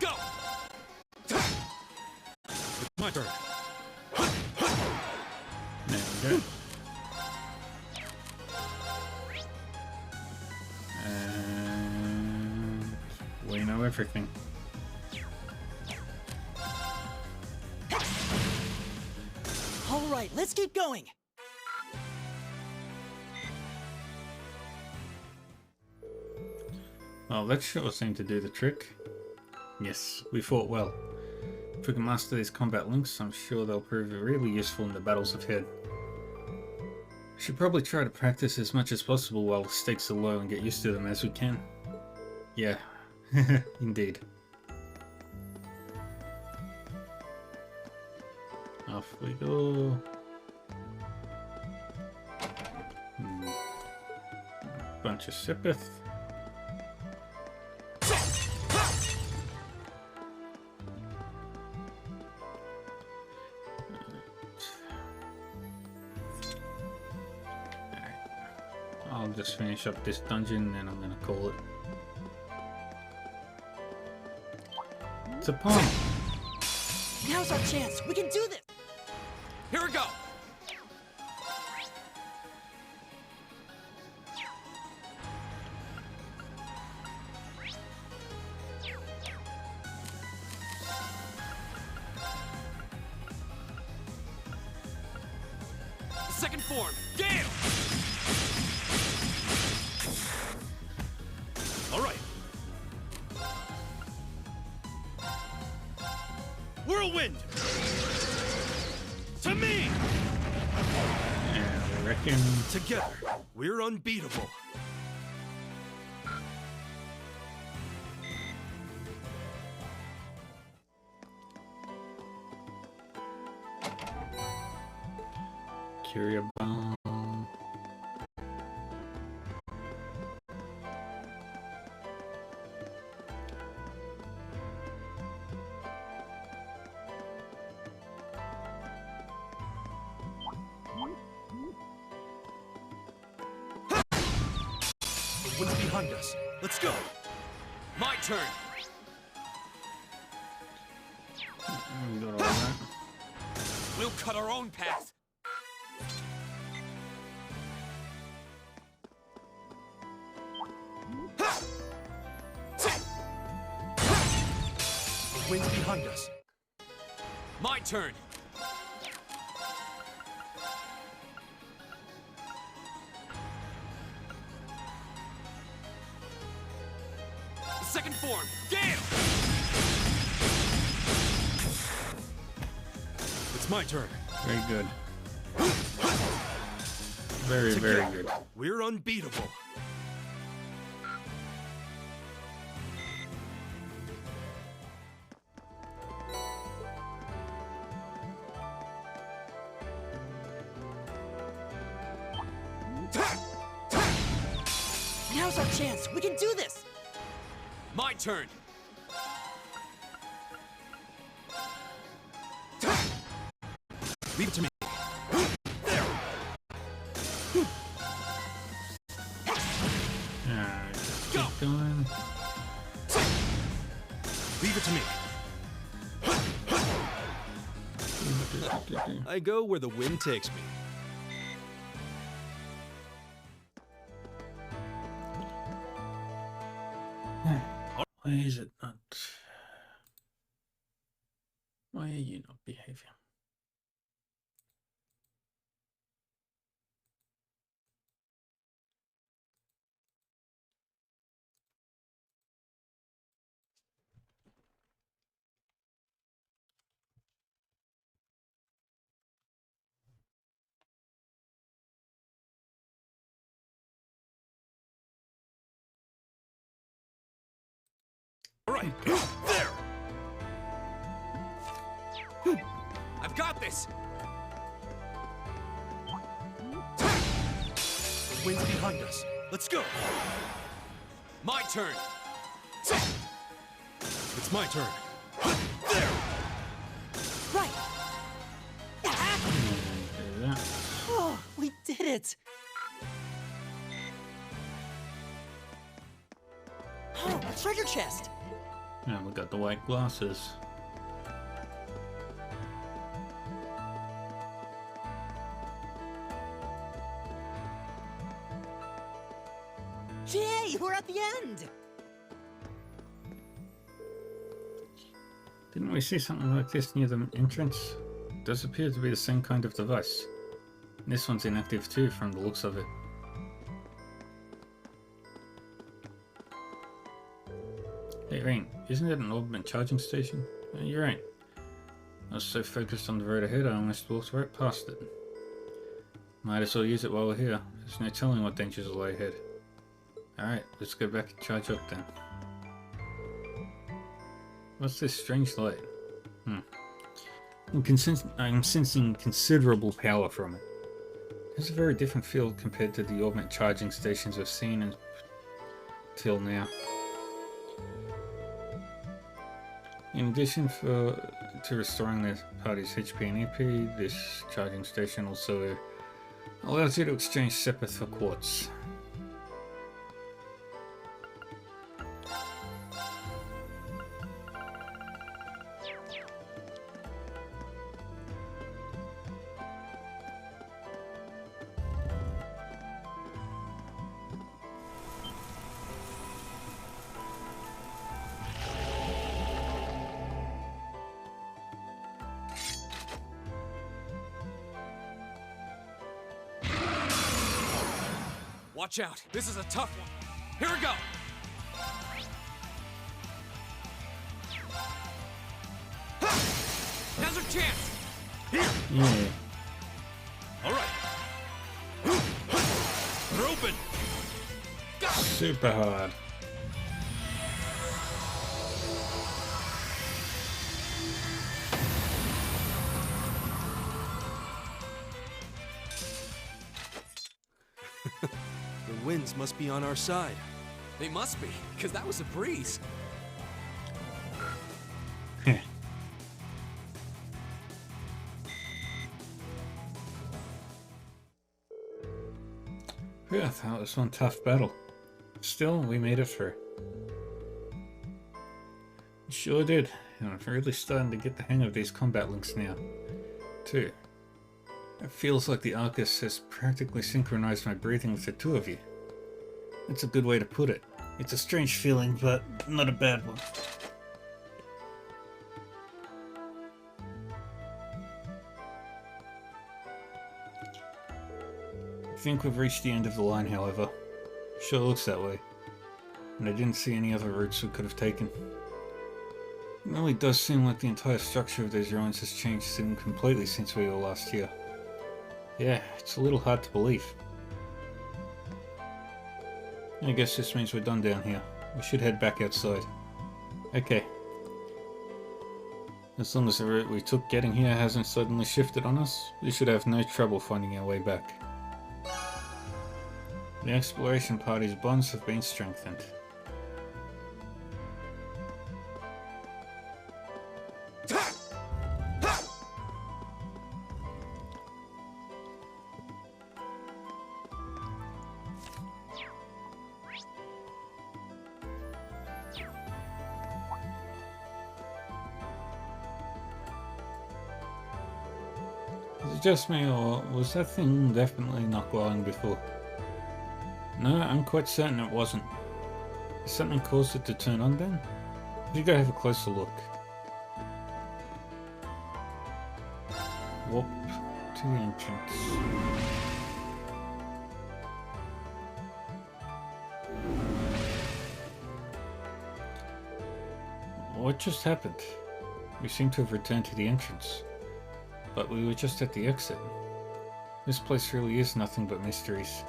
go! It's my turn. There we go. And we know everything. All right, let's keep going. Well, that sure seemed to do the trick. Yes, we fought well. If we can master these combat links, I'm sure they'll prove really useful in the battles ahead. We should probably try to practice as much as possible while the stakes are low and get used to them as we can. Yeah, indeed. Off we go. Bunch of Sipith. I'll just finish up this dungeon and I'm gonna call it. It's a palm. Now's our chance. We can do this. Here we go! Second form, Gale! All right. Whirlwind! To me! Yeah, I reckon. Together, we're unbeatable. Curia Bomb. What's behind us? Let's go! My turn! We got all that. We'll cut our own path! The wind's behind us. My turn! Second form, Gale! It's my turn. Very good. Very, very Together, good. we're unbeatable. Now's our chance. We can do this. My turn. Leave it to me. Alright, just Go. keep going. Leave it to me. I go where the wind takes me. Why is it not? Why are you not behaving? All right, there. I've got this. The wind's behind us. Let's go. My turn. It's my turn. There. Right. Do that. Oh, we did it. Oh, a treasure chest. Yeah, we got the white glasses. Yay, we're at the end. Didn't we see something like this near the entrance? Does appear to be the same kind of device. This one's inactive too, from the looks of it. Hey Rain, isn't it an augment charging station? You're right. I was so focused on the road ahead I almost walked right past it. Might as well use it while we're here. There's no telling what dangers lie ahead. Alright, let's go back and charge up then. What's this strange light? I'm sensing considerable power from it. It's a very different feel compared to the augment charging stations we've seen until now. In addition to restoring the party's HP and EP, this charging station also allows you to exchange Sepith for quartz. Watch out. This is a tough one. Here we go. Now's our chance. Here. Yeah. All right. We're open. Go. Super hard. The winds must be on our side. They must be, because that was a breeze. Yeah, that was one tough battle. Still, we made it through. Sure did, and I'm really starting to get the hang of these combat links now, too. It feels like the Arcus has practically synchronized my breathing with the two of you. That's a good way to put it. It's a strange feeling, but not a bad one. I think we've reached the end of the line, however. Sure looks that way. And I didn't see any other routes we could have taken. It really does seem like the entire structure of those ruins has changed completely since we were last here. Yeah, it's a little hard to believe. I guess this means we're done down here. We should head back outside. Okay. As long as the route we took getting here hasn't suddenly shifted on us, we should have no trouble finding our way back. The exploration party's bonds have been strengthened. it just me, or was that thing definitely not glowing before? No, I'm quite certain it wasn't. Did something caused it to turn on then? You go have a closer look. Warp to the entrance. What just happened? We seem to have returned to the entrance. But we were just at the exit. This place really is nothing but mysteries.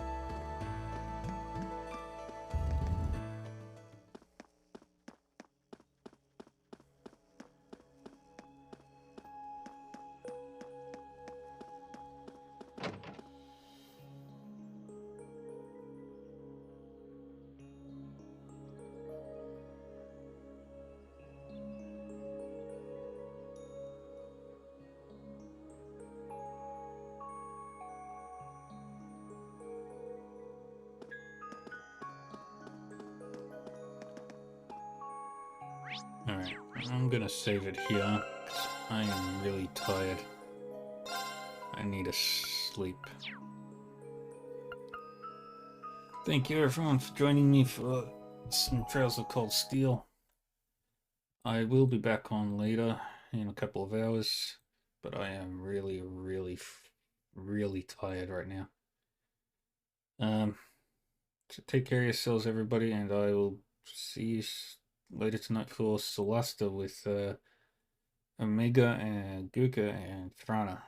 Alright, I'm gonna save it here. I am really tired. I need a sleep. Thank you everyone for joining me for some Trails of Cold Steel. I will be back on later in a couple of hours, but I am really tired right now. So take care of yourselves everybody, and I will see you later tonight for Solasta with Omega and Guka and Thrana.